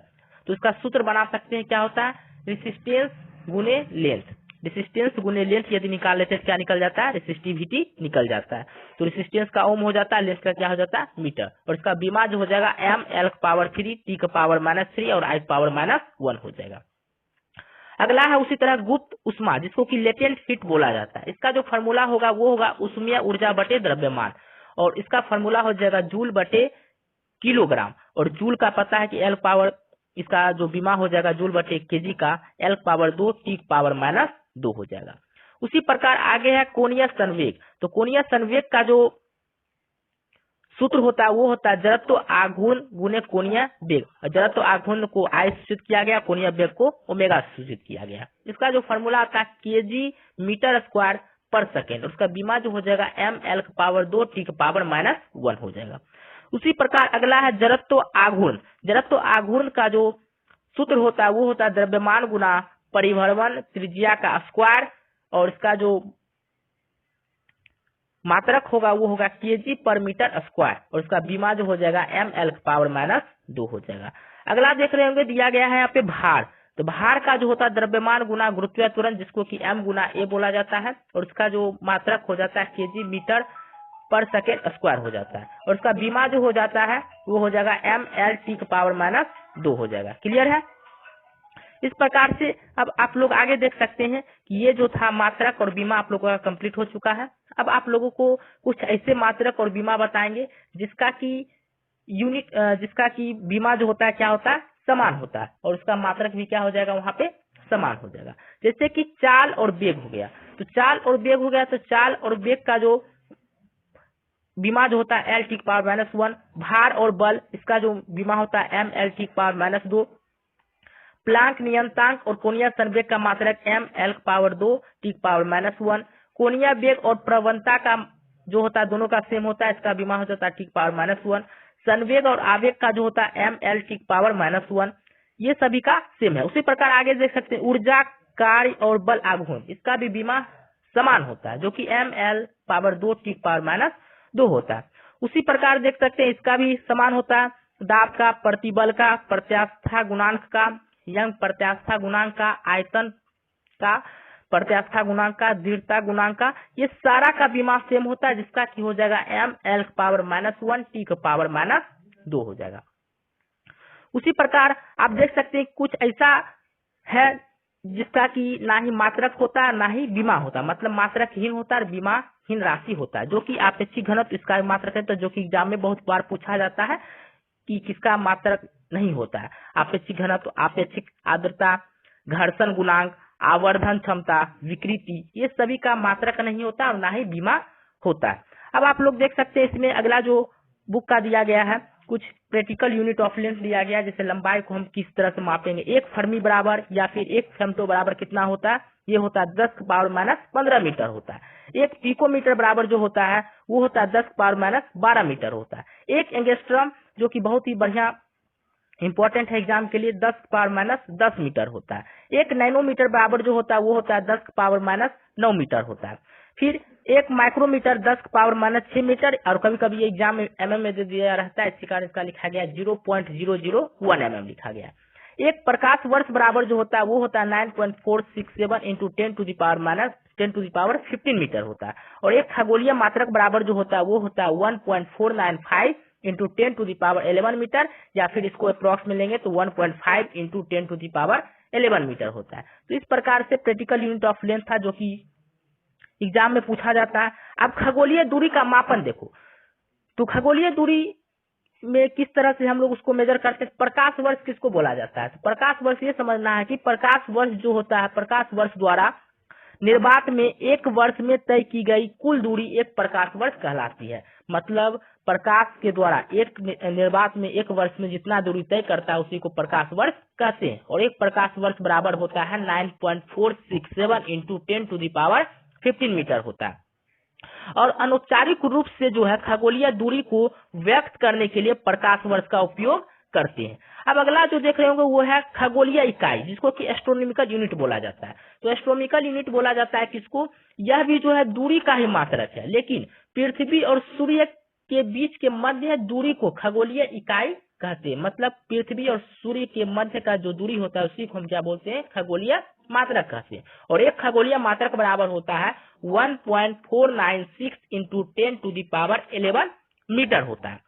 तो इसका सूत्र बना सकते हैं क्या होता है रेसिस्टेंस गुने लेंथ। रेसिस्टेंस गुने लेंथ यदि निकाल लेते हैं क्या निकल जाता है रेसिस्टिविटी निकल जाता है। तो रेसिस्टेंस का ओम हो जाता है, लेंथ का क्या हो जाता है मीटर। और इसका बीमा जो हो जाएगा ml⁻3 t⁻3 और i⁻1 हो जाएगा। अगला है उसी तरह गुप्त उष्मा जिसको कि लेटेंट हीट बोला जाता है। इसका जो फॉर्मूला होगा वो होगा उष्मीय ऊर्जा बटे द्रव्यमान। और इसका फॉर्मूला हो जाएगा जूल बटे किलोग्राम। और जूल का पता है कि इसका जो बीमा हो जाएगा जूल बटे केजी का l⁻2 t⁻2 हो जाएगा। उसी प्रकार आगे है कोणीय संवेग। तो कोणीय संवेग का जो सूत्र होता है वो होता है जड़त्व आघूर्ण गुने कोणीय वेग। जड़त्व आघूर्ण को I सूचित किया गया, कोणीय वेग को ओमेगा सूचित किया गया। इसका जो फॉर्मूला आता है केजी मीटर स्क्वायर पर सेकेंड। उसका बीमा जो हो जाएगा ml⁻2 t⁻1 हो जाएगा। उसी प्रकार अगला है जड़त्व आघूर्ण। जड़त्व आघूर्ण का जो सूत्र होता है वो होता है द्रव्यमान गुना परिभ्रमण त्रिज्या का स्क्वायर। और इसका जो मात्रक होगा वो होगा केजी पर मीटर स्क्वायर। और इसका बीमा जो हो जाएगा ml⁻2 हो जाएगा। अगला देख रहे होंगे, दिया गया है यहाँ पे भार। तो भार का जो होता है द्रव्यमान गुना गुरुत्वीय त्वरण, जिसको कि m गुना a बोला जाता है, और उसका जो मात्रक हो जाता है केजी मीटर पर सेकेंड स्क्वायर हो जाता है, और उसका बीमा जो हो जाता है वो हो जाएगा mL/-2 हो जाएगा। क्लियर है? इस प्रकार से अब आप लोग आगे देख सकते हैं कि ये जो था मात्रक और बीमा आप लोगों का कंप्लीट हो चुका है। अब आप लोगों को कुछ ऐसे मात्रक और बीमा बताएंगे जिसका कि बीमा जो होता है क्या होता है, समान होता है, और उसका मात्रक भी क्या हो जाएगा वहां पे, समान हो जाएगा। जैसे कि चाल और वेग हो गया, तो चाल और वेग हो गया, तो चाल और वेग का जो बीमा जो होता है L/-1, भार और बल इसका जो बीमा होता है mL/-2, प्लांक नियतांक और कोणीय संवेग का मात्रक mL/2T-1, कोणीय वेग और प्रवणता का जो होता है दोनों का सेम होता है, इसका बीमा हो जाता है T-1, संवेग और आवेग का जो होता है mL/-1, ये सभी का सेम है। उसी प्रकार आगे देख सकते हैं ऊर्जा, कार्य और बल आघूर्ण, इसका भी बीमा समान होता है जो कि mL/2T-2 होता है। उसी प्रकार देख सकते हैं इसका भी समान होता है, दाब का, प्रतिबल का, प्रत्यास्था गुणांक का, यंग प्रत्यास्था गुणांक का, आयतन का, प्रत्यास्था गुणांक का, दृढ़ता गुणांक का, ये सारा का बीमा सेम होता है, जिसका की हो जाएगा mL/-1T-2 हो जाएगा। उसी प्रकार आप देख सकते हैं कुछ ऐसा है जिसका कि ना ही मात्रक होता है ना ही बीमा होता है, मतलब मात्रकहीन होता है और बीमाहीन राशि होता है, जो कि आपेक्षिक घनत्व इसका मात्रक है, तो जो कि एग्जाम में बहुत बार पूछा जाता है कि किसका मात्रक नहीं होता है। आपेक्षिक घनत्व, आपेक्षिक आर्द्रता, घर्षण गुणांक, आवर्धन क्षमता, विकृति, ये सभी का मात्रक नहीं होता और ना ही बीमा होता है। अब आप लोग देख सकते हैं इसमें अगला जो बुक का दिया गया है, कुछ प्रैक्टिकल यूनिट ऑफ लेंथ दिया गया है, जैसे लंबाई को हम किस तरह से मापेंगे। एक फर्मी बराबर या फिर एक फेम्टो बराबर कितना होता है, ये होता है 10⁻⁻15 मीटर होता है। एक पिकोमीटर बराबर जो होता है वो होता है 10⁻⁻12 मीटर होता है। एक एंगस्ट्रम जो कि बहुत ही बढ़िया इंपॉर्टेंट है एग्जाम के लिए 10⁻10 मीटर होता है। एक नैनोमीटर बराबर जो होता है वो होता है 10⁻9 मीटर होता है। फिर एक माइक्रोमीटर 10⁻6 मीटर, और कभी कभी एग्जाम में mm में दे दिया रहता है, इसी कारण इसका लिखा गया 0.001 mm लिखा गया। एक प्रकाश वर्ष बराबर जो होता है वो होता है 9.467 इंटू 10⁻15 मीटर होता है, और एक खगोलीय मात्रक बराबर जो होता है वो होता है 1.495 इंटू 10⁻11 मीटर, या फिर इसको अप्रॉक्स में लेंगे तो 1.5 इंटू 10⁻11 मीटर होता है। तो इस प्रकार से प्रैक्टिकल यूनिट ऑफ लेंथ था जो कि एग्जाम में पूछा जाता है। अब खगोलीय दूरी का मापन देखो, तो खगोलीय दूरी में किस तरह से हम लोग उसको मेजर करते हैं। प्रकाश वर्ष किसको बोला जाता है, तो प्रकाश वर्ष ये समझना है कि प्रकाश वर्ष जो होता है, प्रकाश वर्ष द्वारा निर्वात में एक वर्ष में तय की गई कुल दूरी एक प्रकाश वर्ष कहलाती है। मतलब प्रकाश के द्वारा एक निर्वात में एक वर्ष में जितना दूरी तय करता है उसी को प्रकाश वर्ष कहते हैं, और एक प्रकाश वर्ष बराबर होता है 9.467 इंटू 10⁻15 मीटर होता है। और अनौपचारिक रूप से जो है खगोलीय दूरी को व्यक्त करने के लिए प्रकाश वर्ष का उपयोग करते हैं। अब अगला जो देख रहे होंगे वो है खगोलीय इकाई, जिसको कि एस्ट्रोनॉमिकल यूनिट बोला जाता है। तो एस्ट्रोनॉमिकल यूनिट बोला जाता है किसको, यह भी जो है दूरी का ही मात्रक है, लेकिन पृथ्वी और सूर्य के बीच के मध्य दूरी को खगोलीय इकाई कहते हैं। मतलब पृथ्वी और सूर्य के मध्य का जो दूरी होता है उसी को हम क्या बोलते हैं, खगोलीय मात्रक कहते हैं। और एक खगोलीय मात्रक बराबर होता है 1.496 इंटू 10⁻11 मीटर होता है।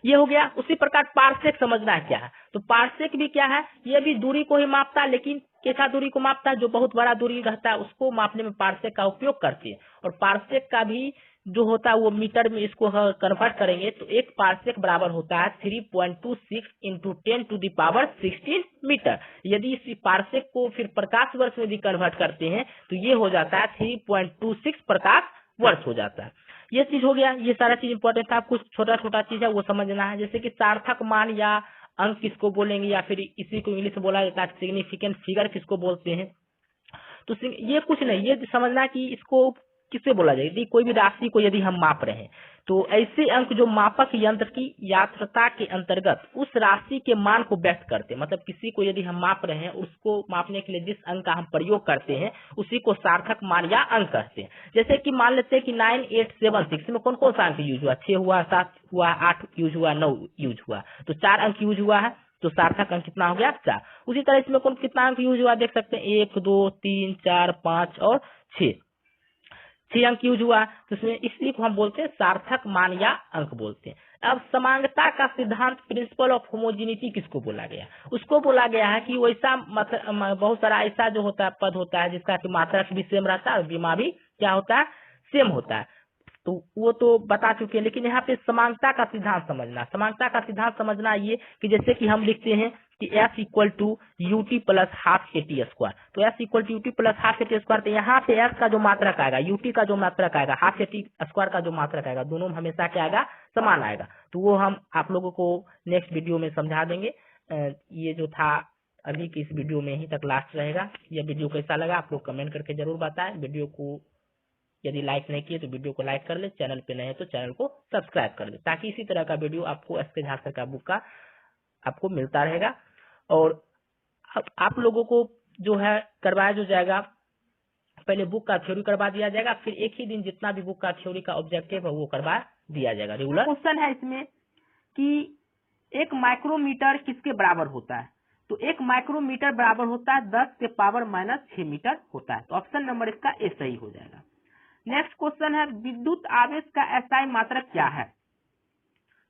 ये हो गया। उसी प्रकार पार्सेक समझना क्या है, तो पार्सेक भी क्या है, ये भी दूरी को ही मापता है, लेकिन कैसा दूरी को मापता है, जो बहुत बड़ा दूरी रहता है उसको मापने में पार्सेक का उपयोग करते हैं। और पार्सेक का भी जो होता है वो मीटर में इसको कन्वर्ट करेंगे तो एक पार्सेक बराबर होता है 3.26 इंटू 10⁻16 मीटर। यदि इस पार्सेक को फिर प्रकाश वर्ष में भी कन्वर्ट करते हैं तो ये हो जाता है 3.26 प्रकाश वर्ष हो जाता है। ये चीज हो गया, ये सारा चीज इंपॉर्टेंट था। कुछ छोटा छोटा चीज है वो समझना है, जैसे कि सार्थक मान या अंक किसको बोलेंगे, या फिर इसी को इंग्लिश में बोला जाता है सिग्निफिकेंट फिगर किसको बोलते हैं। तो ये कुछ नहीं, ये समझना कि इसको किससे बोला जाए। यदि कोई भी राशि को यदि हम माप रहे हैं तो ऐसे अंक जो मापक यंत्र की यथार्थता के अंतर्गत उस राशि के मान को व्यक्त करते हैं। मतलब किसी को यदि हम माप रहे हैं उसको मापने के लिए जिस अंक का हम प्रयोग करते हैं उसी को सार्थक मान या अंक कहते हैं। जैसे कि मान लेते हैं कि 9876 में कौन कौन सा अंक यूज हुआ, 6 हुआ, 7 हुआ, 8 यूज हुआ, 9 यूज हुआ, तो 4 अंक यूज हुआ है। तो सार्थक अंक कितना हो गया 4। उसी तरह इसमें कौन कितना अंक यूज हुआ देख सकते हैं 1 2 3 4 5 और 6 अंक यूज हुआ। तो इसमें इसी को हम बोलते हैं सार्थक मान या अंक बोलते हैं। अब समांगता का सिद्धांत प्रिंसिपल ऑफ होमोजेनिटी किसको बोला गया? उसको बोला गया है कि वैसा बहुत सारा ऐसा जो होता है पद होता है जिसका कि मात्रक भी सेम रहता है और विमा भी क्या होता है सेम होता है, तो वो तो बता चुके हैं। लेकिन यहाँ पे समांगता का सिद्धांत समझना, समांगता का सिद्धांत समझना ये कि जैसे कि हम लिखते हैं कि S equal to U T plus half A T square, तो S equal to U T plus half A T square, तो यहाँ पे S का जो मात्रक आएगा, यूटी का जो मात्रक आएगा, हाफ एटी स्क्वायर का जो मात्रक आएगा, दोनों में हमेशा क्या आएगा समान आएगा। तो वो हम आप लोगों को नेक्स्ट वीडियो में समझा देंगे। ये जो था अभी की इस वीडियो में ही तक लास्ट रहेगा। यह वीडियो कैसा लगा आप लोग कमेंट करके जरूर बताएं। वीडियो को यदि लाइक नहीं किए तो वीडियो को लाइक कर ले, चैनल पे नए हैं तो चैनल को सब्सक्राइब कर ले, ताकि इसी तरह का वीडियो आपको एस के झांकर का बुक का आपको मिलता रहेगा। और आप लोगों को जो है करवाया जो जाएगा, पहले बुक का थ्योरी करवा दिया जाएगा, फिर एक ही दिन जितना भी बुक का थ्योरी का ऑब्जेक्टिव है वो करवा दिया जाएगा रेगुलर। क्वेश्चन है इसमें कि एक माइक्रोमीटर किसके बराबर होता है? तो एक माइक्रोमीटर बराबर होता है 10 के पावर -6 मीटर होता है। तो ऑप्शन नंबर इसका ए सही हो जाएगा। नेक्स्ट क्वेश्चन है विद्युत आवेश का एसआई मात्रक क्या है?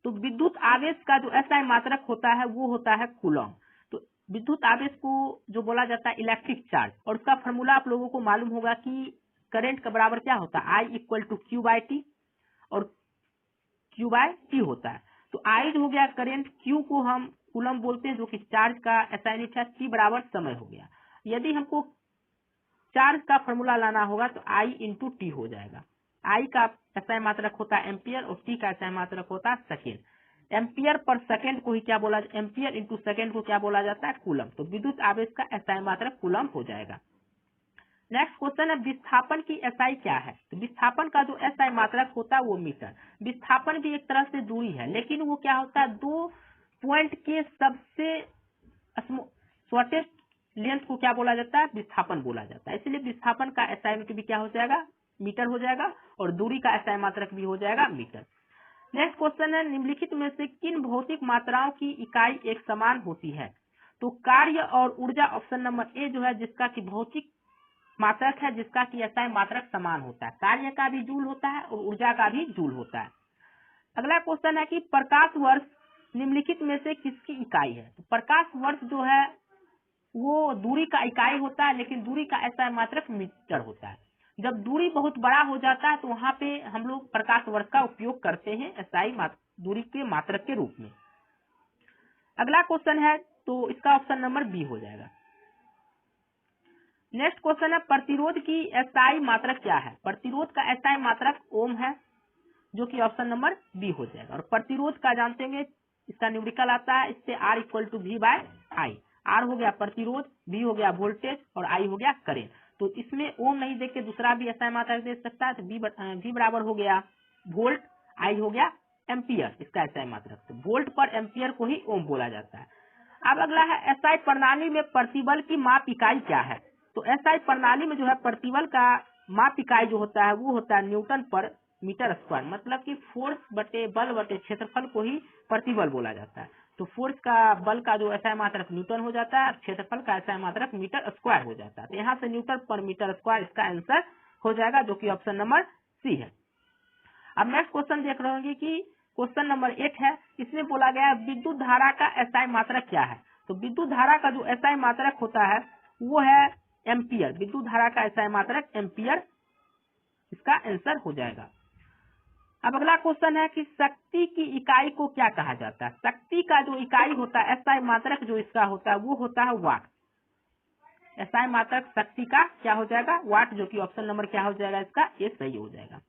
तो विद्युत आवेश का जो एसआई मात्रक होता है वो होता है कूलम। तो विद्युत आवेश को जो बोला जाता है इलेक्ट्रिक चार्ज, और उसका फॉर्मूला आप लोगों को मालूम होगा कि करंट का बराबर क्या होता है I equal to Q by T, और क्यू बाई टी होता है। तो आई हो गया करंट, क्यू को हम कूलम बोलते हैं जो कि चार्ज का एसआई यूनिट है, टी बराबर समय हो गया। यदि हमको चार्ज का फॉर्मूला लाना होगा तो I इंटू टी हो जाएगा। I का एसआई मात्रक होता है एम्पियर और टी का एसआई मात्रक होता है सेकेंड। एम्पियर पर सेकेंड को ही क्या बोला, एम्पियर इंटू सेकेंड को क्या बोला जाता है कूलम। तो विद्युत आवेश का एसआई मात्रक कूलम हो जाएगा। नेक्स्ट क्वेश्चन है विस्थापन की एसआई क्या है? तो विस्थापन का जो एसआई मात्रक होता है वो मीटर। विस्थापन भी एक तरह से दूरी है, लेकिन वो क्या होता है दो पॉइंट के सबसे शॉर्टेस्ट लेंथ को क्या बोला जाता है विस्थापन बोला जाता है। इसलिए विस्थापन का एसआई यूनिट भी क्या हो जाएगा मीटर हो जाएगा, और दूरी का एसआई मात्रक भी हो जाएगा मीटर। नेक्स्ट क्वेश्चन है निम्नलिखित में से किन भौतिक मात्राओं की इकाई एक समान होती है? तो कार्य और ऊर्जा ऑप्शन नंबर ए जो है जिसका की भौतिक मात्रक है, जिसका की एसआई मात्रक समान होता है। कार्य का भी जूल होता है और ऊर्जा का भी जूल होता है। अगला क्वेश्चन है कि प्रकाश वर्ष निम्नलिखित में से किसकी इकाई है? तो प्रकाश वर्ष जो है वो दूरी का इकाई होता है, लेकिन दूरी का एसआई मात्रक मीटर होता है। जब दूरी बहुत बड़ा हो जाता है तो वहां पे हम लोग प्रकाश वर्ष का उपयोग करते हैं एसआई दूरी के मात्रक के रूप में। अगला क्वेश्चन है तो इसका ऑप्शन नंबर बी हो जाएगा। नेक्स्ट क्वेश्चन है प्रतिरोध की एसआई मात्रक क्या है? प्रतिरोध का एसआई मात्रक ओम है, जो कि ऑप्शन नंबर बी हो जाएगा। और प्रतिरोध का जानते होंगे इसका न्यूमेरिकल आता है, इससे R equal to V by I. R हो गया प्रतिरोध, V हो गया वोल्टेज और I हो गया करंट। तो इसमें ओम नहीं देख के दूसरा भी एसआई मात्रक दे सकता है। तो V बराबर हो गया वोल्ट, I हो गया एम्पियर इसका एसआई मात्रक। तो वोल्ट पर एम्पियर को ही ओम बोला जाता है। अब अगला है एसआई प्रणाली में प्रतिबल की माप इकाई क्या है? तो एसआई प्रणाली में जो है प्रतिबल का माप इकाई जो होता है वो होता है न्यूटन पर मीटर स्क्वायर, मतलब कि फोर्स बटे बल बटे क्षेत्रफल को ही प्रतिबल बोला जाता है। तो फोर्स का बल का जो एसआई मात्रक न्यूटन हो जाता है, क्षेत्रफल का एसआई मात्रक मीटर स्क्वायर हो जाता है। तो यहाँ से न्यूटन पर मीटर स्क्वायर इसका आंसर हो जाएगा, जो कि ऑप्शन नंबर सी है। अब नेक्स्ट क्वेश्चन देख रहे होंगे कि क्वेश्चन नंबर 8 है, इसमें बोला गया है विद्युत धारा का एसआई मात्रक क्या है? तो विद्युत धारा का जो एसआई मात्रक होता है वो है एम्पियर। विद्युत धारा का एसआई मात्रक एम्पियर इसका आंसर हो जाएगा। अब अगला क्वेश्चन है कि शक्ति की इकाई को क्या कहा जाता है? शक्ति का जो इकाई होता है एसआई मात्रक जो इसका होता है वो होता है वाट। एसआई मात्रक शक्ति का क्या हो जाएगा वाट, जो कि ऑप्शन नंबर क्या हो जाएगा इसका ये सही हो जाएगा।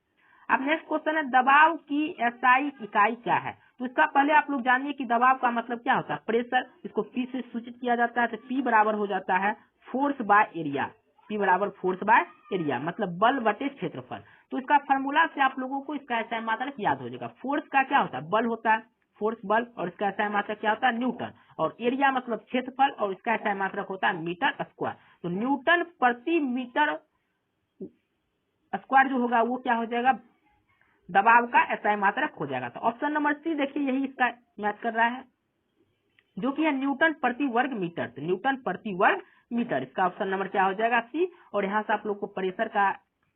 अब नेक्स्ट क्वेश्चन है दबाव की एसआई इकाई क्या है? तो इसका पहले आप लोग जानिए कि दबाव का मतलब क्या होता है प्रेशर, इसको पी से सूचित किया जाता है। तो पी बराबर हो जाता है फोर्स बाय एरिया, पी बराबर फोर्स बाय एरिया मतलब बल बटे क्षेत्रफल। तो इसका फार्मूला से आप लोगों को इसका एसआई मात्रक याद हो जाएगा। फोर्स का क्या होता है बल होता है, फोर्स बल, और इसका एसआई मात्रक क्या होता है न्यूटन, और एरिया मतलब क्षेत्रफल और इसका एसआई मात्रक होता है मीटर स्क्वायर। तो न्यूटन प्रति मीटर स्क्वायर जो होगा वो क्या हो जाएगा दबाव का एसआई मात्रक हो जाएगा। तो ऑप्शन नंबर सी देखिए यही इसका मैच कर रहा है। जो कि है न्यूटन प्रति वर्ग मीटर। तो न्यूटन प्रति वर्ग मीटर, इसका ऑप्शन नंबर क्या हो जाएगा? सी। और यहाँ से आप लोग को प्रेशर का,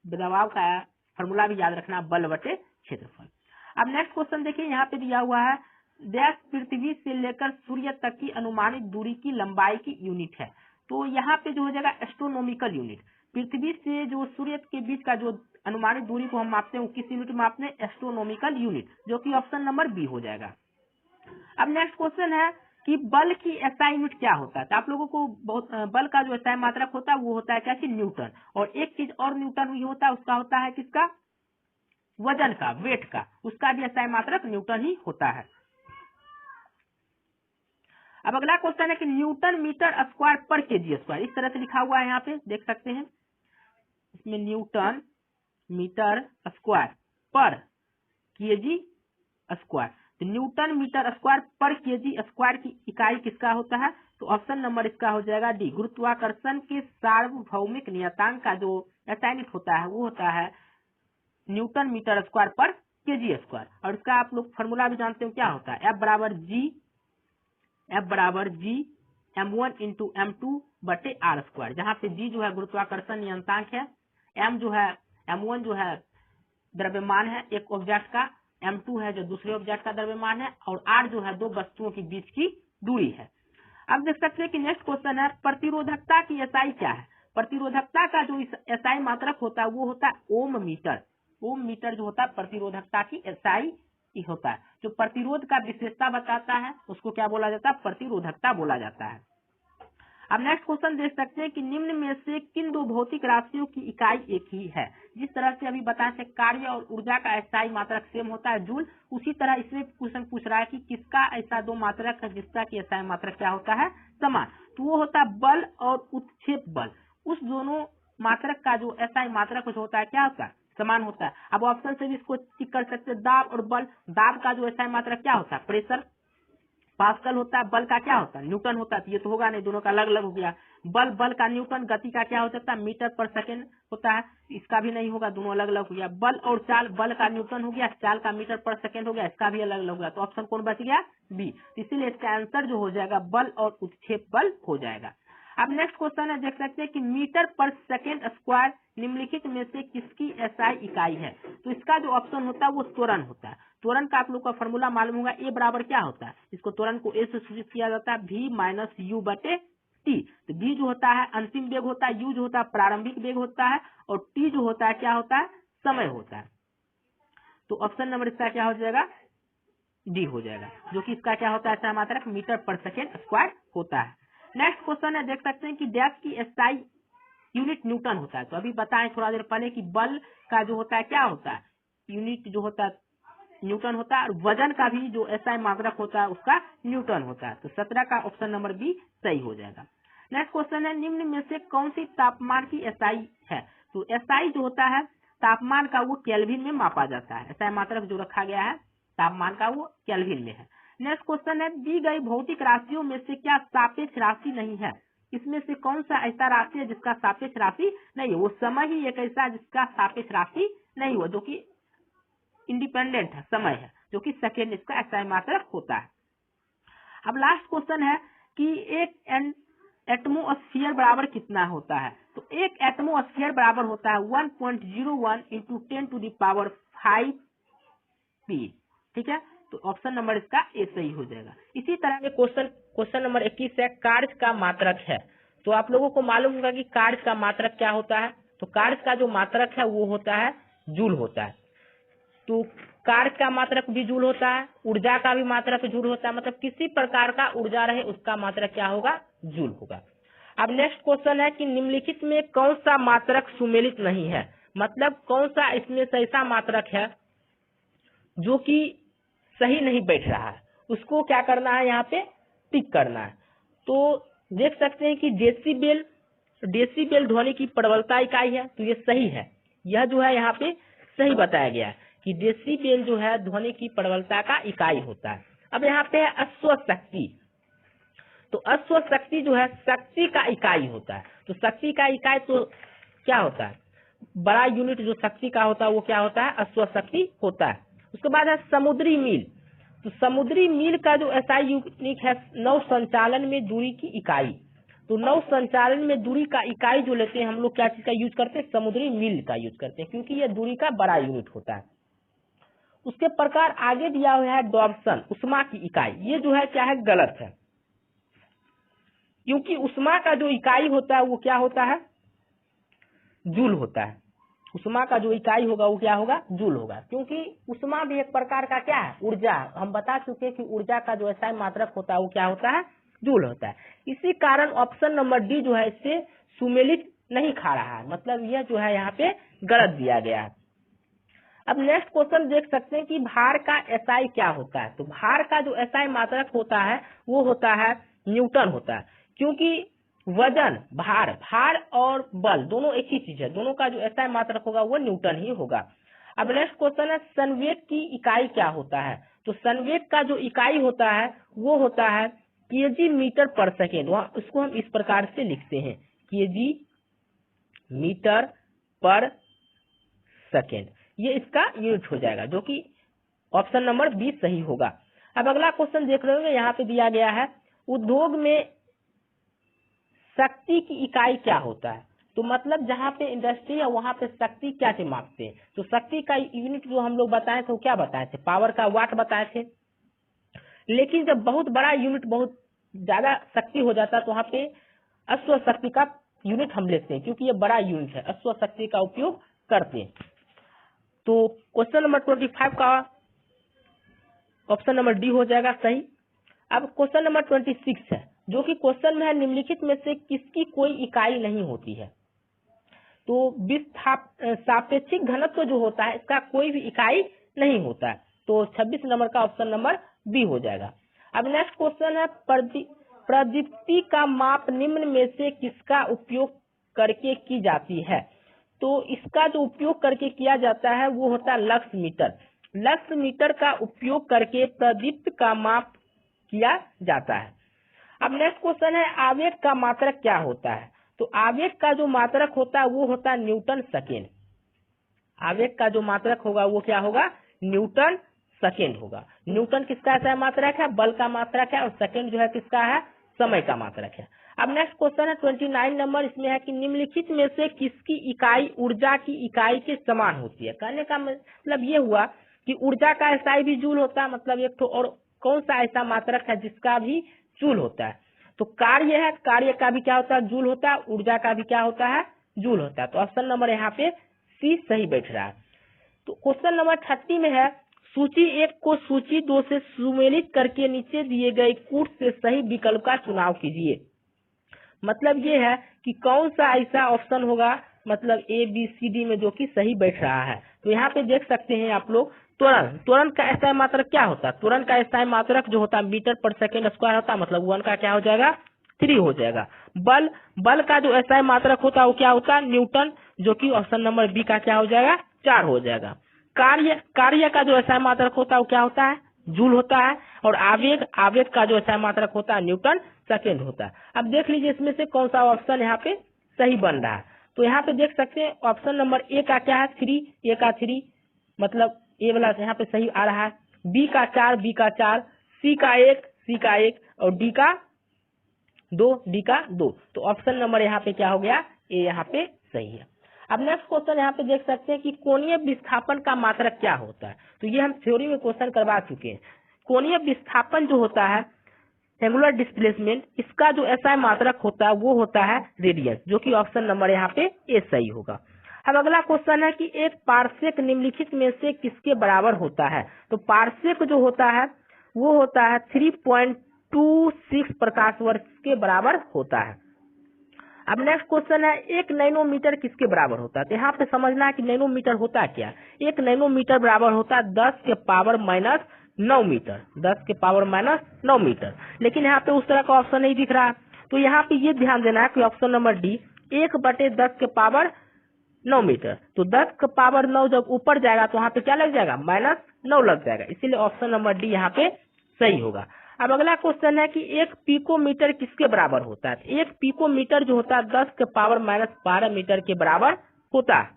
दबाव का फॉर्मूला भी याद रखना, बल बटे क्षेत्रफल। अब नेक्स्ट क्वेश्चन देखिए, यहाँ पे दिया हुआ है डैश पृथ्वी से लेकर सूर्य तक की अनुमानित दूरी की लंबाई की यूनिट है। तो यहाँ पे जो हो जाएगा एस्ट्रोनॉमिकल यूनिट। पृथ्वी से जो सूर्य के बीच का जो अनुमानित दूरी को हम मापते हैं वो किस यूनिट में मापते हैं? एस्ट्रोनॉमिकल यूनिट, जो कि ऑप्शन नंबर बी हो जाएगा। अब नेक्स्ट क्वेश्चन है कि बल की एसआई यूनिट क्या होता है? तो आप लोगों को बहुत बल का जो एसआई मात्रक होता है वो होता है क्या? कि न्यूटन। और एक चीज और न्यूटन ही होता है, उसका होता है किसका? वजन का, वेट का, उसका भी एसआई मात्रक न्यूटन ही होता है। अब अगला क्वेश्चन है कि न्यूटन मीटर स्क्वायर पर केजी स्क्वायर, इस तरह से लिखा हुआ है, यहाँ पे देख सकते हैं। इसमें न्यूटन मीटर स्क्वायर पर केजी स्क्वायर, तो न्यूटन मीटर स्क्वायर पर केजी स्क्वायर की इकाई किसका होता है? तो ऑप्शन नंबर इसका हो जाएगा डी। गुरुत्वाकर्षण के सार्वभौमिक नियतांक का जो एसआई यूनिट होता है वो होता है न्यूटन मीटर स्क्वायर पर केजी स्क्वायर। और इसका आप लोग फॉर्मूला भी जानते हो क्या होता है? F बराबर जी m1 इंटू m2 बटे आर स्क्वायर, जहाँ पे जी जो है गुरुत्वाकर्षण नियतांक है, m1 जो है द्रव्यमान है एक ऑब्जेक्ट का, m2 है जो दूसरे ऑब्जेक्ट का द्रव्यमान है, और r जो है दो वस्तुओं के बीच की दूरी है। अब देख सकते हैं कि नेक्स्ट क्वेश्चन है प्रतिरोधकता की एसआई क्या है? प्रतिरोधकता का जो एसआई मात्रक होता है वो होता है ओम मीटर। ओम मीटर जो होता है प्रतिरोधकता की एसआई होता है। जो प्रतिरोध का विशेषता बताता है उसको क्या बोला जाता है? प्रतिरोधकता बोला जाता है। अब नेक्स्ट क्वेश्चन देख सकते हैं कि निम्न में से किन दो भौतिक राशियों की इकाई एक ही है? जिस तरह से अभी बताए थे कार्य और ऊर्जा का एसआई मात्रक सेम होता है जूल, उसी तरह इसमें क्वेश्चन पूछ रहा है कि किसका ऐसा दो मात्रक है जिसका कि एसआई मात्रक क्या होता है? समान। तो वो होता है बल और उत्क्षेप बल। उस दोनों मात्रक का जो एसआई मात्रक होता है क्या होता है? समान होता है। अब ऑप्शन से भी इसको टिक कर सकते हैं, दाब और बल। दाब का जो एसआई मात्रक क्या होता है? प्रेशर पास्कल होता है। बल का क्या होता है? न्यूटन होता है। ये तो होगा नहीं, दोनों का अलग अलग हो गया। बल का न्यूटन, गति का क्या हो सकता है? मीटर पर सेकेंड होता है, इसका भी नहीं होगा, दोनों अलग अलग हो गया। बल और चाल, बल का न्यूटन हो गया, चाल का मीटर पर सेकेंड हो गया, इसका भी अलग अलग हो गया। तो ऑप्शन कौन बच गया? बी। इसीलिए इसका आंसर जो हो जाएगा बल और उत्क्षेप बल हो जाएगा। अब नेक्स्ट क्वेश्चन है, देख सकते हैं कि मीटर पर सेकेंड स्क्वायर निम्नलिखित में से किसकी एसआई इकाई है? तो इसका जो ऑप्शन होता है वो त्वरण होता है। त्वरण का आप लोग का फॉर्मूला मालूम होगा, ए बराबर क्या होता है? इसको त्वरण को ए से सूचित किया जाता है, v माइनस यू बटे टी। तो v जो होता है अंतिम वेग होता है, u जो होता है प्रारंभिक वेग होता है, और t जो होता है क्या होता है? समय होता है। तो ऑप्शन नंबर इसका क्या हो जाएगा? डी हो जाएगा, जो कि इसका क्या होता है? ऐसा मात्रक मीटर पर सेकेंड स्क्वायर होता है। नेक्स्ट क्वेश्चन है, देख सकते हैं कि डैश की एसआई यूनिट न्यूटन होता है। तो अभी बताएं थोड़ा देर पहले कि बल का जो होता है क्या होता है? यूनिट जो होता है न्यूटन होता है, और वजन का भी जो एसआई मात्रक होता है उसका न्यूटन होता है। तो 17 का ऑप्शन नंबर बी सही हो जाएगा। नेक्स्ट क्वेश्चन है, निम्न में से कौन सी तापमान की एसआई है? तो एसआई जो होता है तापमान का वो केल्विन में मापा जाता है। एसआई मात्रक जो रखा गया है तापमान का वो केल्विन में है। नेक्स्ट क्वेश्चन है, दी गई भौतिक राशियों में से क्या सापेक्ष राशि नहीं है? इसमें से कौन सा ऐसा राशि है जिसका सापेक्ष राशि नहीं है? वो समय ही एक ऐसा जिसका सापेक्ष राशि नहीं हो, जो कि इंडिपेंडेंट है, समय है, जो कि सेकेंड इसका एसआई मात्रक होता है। अब लास्ट क्वेश्चन है कि एक एटमोस्फियर बराबर कितना होता है? तो एक एटमोस्फियर बराबर होता है 1.01 इंटू 10⁵ पी। ठीक है, तो ऑप्शन नंबर इसका ए सही हो जाएगा। इसी तरह के क्वेश्चन नंबर 21 है, कार्य का मात्रक है। तो आप लोगों को मालूम होगा कि कार्य का मात्रक क्या होता है? तो कार्य का जो मात्रक है वो होता है जूल होता है। तो कार्य का मात्रक भी जूल होता है, ऊर्जा का भी मात्रक जूल होता है, मतलब किसी प्रकार का ऊर्जा रहे उसका मात्रक क्या होगा? जूल होगा। अब नेक्स्ट क्वेश्चन है कि निम्नलिखित में कौन सा मात्रक सुमेलित नहीं है? मतलब कौन सा इसमें से ऐसा मात्रक है जो कि सही नहीं बैठ रहा है, उसको क्या करना है? यहाँ पे टिक करना है। तो देख सकते हैं कि डेसीबेल ध्वनि की प्रबलता इकाई है, तो ये सही है। यह जो है यहाँ पे सही बताया गया है कि डेसीबेल जो है ध्वनि की प्रबलता का इकाई होता है। अब यहाँ पे है अश्व शक्ति। तो अश्व शक्ति जो है शक्ति का इकाई होता है। तो शक्ति का इकाई तो क्या होता है? बड़ा यूनिट जो शक्ति का होता है वो क्या होता है? अश्व शक्ति होता है। उसके बाद है समुद्री मील। तो समुद्री मील का जो एसआई यूनिट है नौ संचालन में दूरी की इकाई। तो नौ संचालन में दूरी का इकाई जो लेते हैं हम लोग क्या चीज का यूज करते हैं, समुद्री मील का यूज करते हैं, क्योंकि यह दूरी का बड़ा यूनिट होता है। उसके प्रकार आगे दिया हुआ है डॉब्सन उष्मा की इकाई। ये जो है क्या है, गलत है, क्योंकि उष्मा का जो इकाई होता है वो क्या होता है, जूल होता है। उष्मा का जो इकाई होगा वो क्या होगा, जूल होगा, क्योंकि उष्मा भी एक प्रकार का क्या है, ऊर्जा। हम बता चुके हैं कि ऊर्जा का जो ऐसा मात्रक होता है वो क्या होता है, जूल होता है। इसी कारण ऑप्शन नंबर डी जो है इससे सुमेलित नहीं खा रहा है, मतलब यह जो है यहाँ पे गलत दिया गया है। अब नेक्स्ट क्वेश्चन देख सकते हैं कि भार का एसआई क्या होता है। तो भार का जो एसआई मात्रक होता है वो होता है न्यूटन होता है, क्योंकि वजन भार और बल दोनों एक ही चीज है, दोनों का जो एसआई मात्रक होगा वो न्यूटन ही होगा। अब नेक्स्ट क्वेश्चन है संवेग की इकाई क्या होता है। तो संवेग का जो इकाई होता है वो होता है केजी मीटर पर सेकेंड। इसको हम इस प्रकार से लिखते हैं, केजी मीटर पर सेकेंड, ये इसका यूनिट हो जाएगा, जो कि ऑप्शन नंबर बी सही होगा। अब अगला क्वेश्चन देख रहे होंगे, यहाँ पे दिया गया है उद्योग में शक्ति की इकाई क्या होता है। तो मतलब जहाँ पे इंडस्ट्री है वहां पे शक्ति क्या से मापते हैं। तो शक्ति का यूनिट जो हम लोग बताए थे वो क्या बताए थे, पावर का वाट बताए थे। लेकिन जब बहुत बड़ा यूनिट, बहुत ज्यादा शक्ति हो जाता है तो वहाँ पे अश्व शक्ति का यूनिट हम लेते हैं, क्योंकि ये बड़ा यूनिट है, अश्व शक्ति का उपयोग करते हैं। तो क्वेश्चन नंबर 25 का ऑप्शन नंबर डी हो जाएगा सही। अब क्वेश्चन नंबर 26 है, जो कि क्वेश्चन में है निम्नलिखित में से किसकी कोई इकाई नहीं होती है। तो सापेक्षिक घनत्व जो होता है इसका कोई भी इकाई नहीं होता है। तो 26 नंबर का ऑप्शन नंबर बी हो जाएगा। अब नेक्स्ट क्वेश्चन है प्रदीप्ति का माप निम्न में से किसका उपयोग करके की जाती है। तो इसका जो उपयोग करके किया जाता है वो होता है लक्स मीटर। लक्स मीटर का उपयोग करके प्रदीप्त का माप किया जाता है। अब नेक्स्ट क्वेश्चन है आवेग का मात्रक क्या होता है। तो आवेग का जो मात्रक होता है वो होता है न्यूटन सेकेंड। आवेग का जो मात्रक होगा वो क्या होगा, न्यूटन सेकेंड होगा। न्यूटन किसका ऐसा मात्रक है, बल का मात्रक है, और सेकेंड जो है किसका है, समय का मात्रक है। अब नेक्स्ट क्वेश्चन है 29 नंबर, इसमें है कि निम्नलिखित में से किसकी इकाई ऊर्जा की इकाई के समान होती है। कहने का मतलब ये हुआ कि ऊर्जा का एसआई भी जूल होता है, मतलब एक तो, और कौन सा ऐसा मात्रक है जिसका भी जूल होता है। तो कार्य है, कार्य का भी क्या होता है, जूल होता है, ऊर्जा का भी क्या होता है, जूल होता है। तो ऑप्शन नंबर यहाँ पे सी सही बैठ रहा है। तो क्वेश्चन नंबर 30 में है सूची 1 को सूची 2 से सुमेलित करके नीचे दिए गए कूट से सही विकल्प का चुनाव कीजिए। मतलब ये है कि कौन सा ऐसा ऑप्शन होगा, मतलब ए बी सी डी में जो कि सही बैठ रहा है। तो यहाँ पे देख सकते हैं आप लोग, त्वरण का एसआई मात्रक क्या होता है। त्वरण का एसआई मात्रक जो होता है मीटर पर सेकेंड स्क्वायर होता है, मतलब 1 का क्या हो जाएगा, 3 हो जाएगा। बल का जो एसआई मात्रक होता है वो क्या होता है, न्यूटन, जो कि ऑप्शन नंबर बी का क्या हो जाएगा, 4 हो जाएगा। कार्य का जो एसआई मात्रक होता है वो क्या होता है, जूल होता है। और आवेग का जो एसआई मात्रक होता है न्यूटन सेकेंड होता है। अब देख लीजिए इसमें से कौन सा ऑप्शन यहाँ पे सही बन रहा है। तो यहाँ पे देख सकते हैं ऑप्शन नंबर ए का क्या है, 3, ए का 3, मतलब ए वाला यहाँ पे सही आ रहा है। बी का 4, बी का 4, सी का 1, सी का 1, और डी का 2, डी का 2। तो ऑप्शन नंबर यहाँ पे क्या हो गया, ए यहाँ पे सही है। अब नेक्स्ट क्वेश्चन यहाँ पे देख सकते हैं कि कोणीय विस्थापन का मात्रक क्या होता है। तो ये हम थ्योरी में क्वेश्चन करवा चुके हैं। कोणीय विस्थापन जो होता है, एंगुलर डिस्प्लेसमेंट, इसका जो एसआई मात्रक होता है वो होता है रेडियस, जो कि ऑप्शन नंबर यहाँ पे ए सही होगा। अब अगला क्वेश्चन है कि एक पारसेक निम्नलिखित में से किसके बराबर होता है। तो पारसेक जो होता है वो होता है 3.26 प्रकाश वर्ष के बराबर होता है। अब नेक्स्ट क्वेश्चन है 1 नैनोमीटर किसके बराबर होता है। तो यहाँ पे समझना है कि नैनोमीटर होता है क्या। 1 नैनोमीटर बराबर होता है 10 के पावर माइनस 9 मीटर, 10 के पावर माइनस 9 मीटर। लेकिन यहाँ पे उस तरह का ऑप्शन नहीं दिख रहा। तो यहाँ पे ये ध्यान देना है कि ऑप्शन नंबर डी 1/10 के पावर 9 मीटर। तो 10 के पावर 9 जब ऊपर जाएगा तो वहाँ पे क्या लग जाएगा, -9 लग जाएगा। इसीलिए ऑप्शन नंबर डी यहाँ पे सही होगा। अब अगला क्वेश्चन है कि 1 पिकोमीटर किसके बराबर होता है। 1 पिकोमीटर जो होता है 10 के पावर -12 मीटर के बराबर होता है।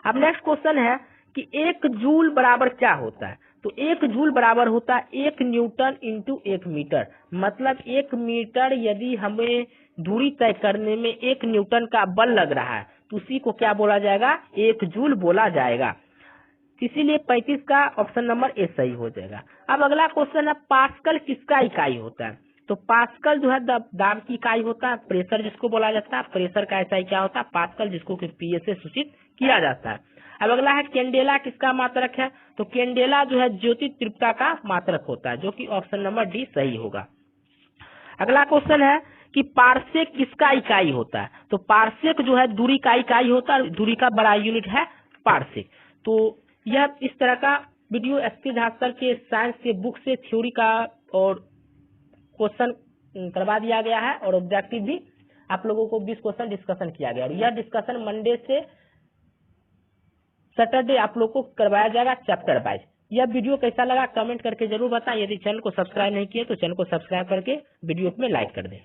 अब नेक्स्ट क्वेश्चन है कि 1 जूल बराबर क्या होता है। तो 1 जूल बराबर होता है 1 न्यूटन इंटू 1 मीटर। मतलब 1 मीटर यदि हमें दूरी तय करने में 1 न्यूटन का बल लग रहा है तो उसी को क्या बोला जाएगा, 1 जूल बोला जाएगा। इसीलिए 35 का ऑप्शन नंबर ए सही हो जाएगा। अब अगला क्वेश्चन है, पास्कल किसका इकाई होता है? तो पास्कल जो है दाब की इकाई होता है, प्रेशर जिसको बोला जाता है। प्रेशर का एसआई क्या होता है, पास्कल, जिसको कि पीए से सूचित किया जाता है। अब अगला है, कैंडेला किसका मात्रक है? तो कैंडेला जो है ज्योति तीव्रता का मात्रक होता है, जो कि ऑप्शन नंबर डी सही होगा। अगला क्वेश्चन है कि पारसेक किसका इकाई होता है? तो पारसेक जो है दूरी का इकाई होता है, दूरी का बड़ा यूनिट है पारसेक। तो यह इस तरह का वीडियो एसके झा सर के साइंस के बुक से थ्योरी का और क्वेश्चन करवा दिया गया है, और ऑब्जेक्टिव भी आप लोगों को 20 क्वेश्चन डिस्कशन किया गया। और यह डिस्कशन मंडे से सैटरडे आप लोग को करवाया जाएगा चैप्टर वाइज। यह वीडियो कैसा लगा कमेंट करके जरूर बताएं। यदि चैनल को सब्सक्राइब नहीं किए तो चैनल को सब्सक्राइब करके वीडियो में लाइक कर दें।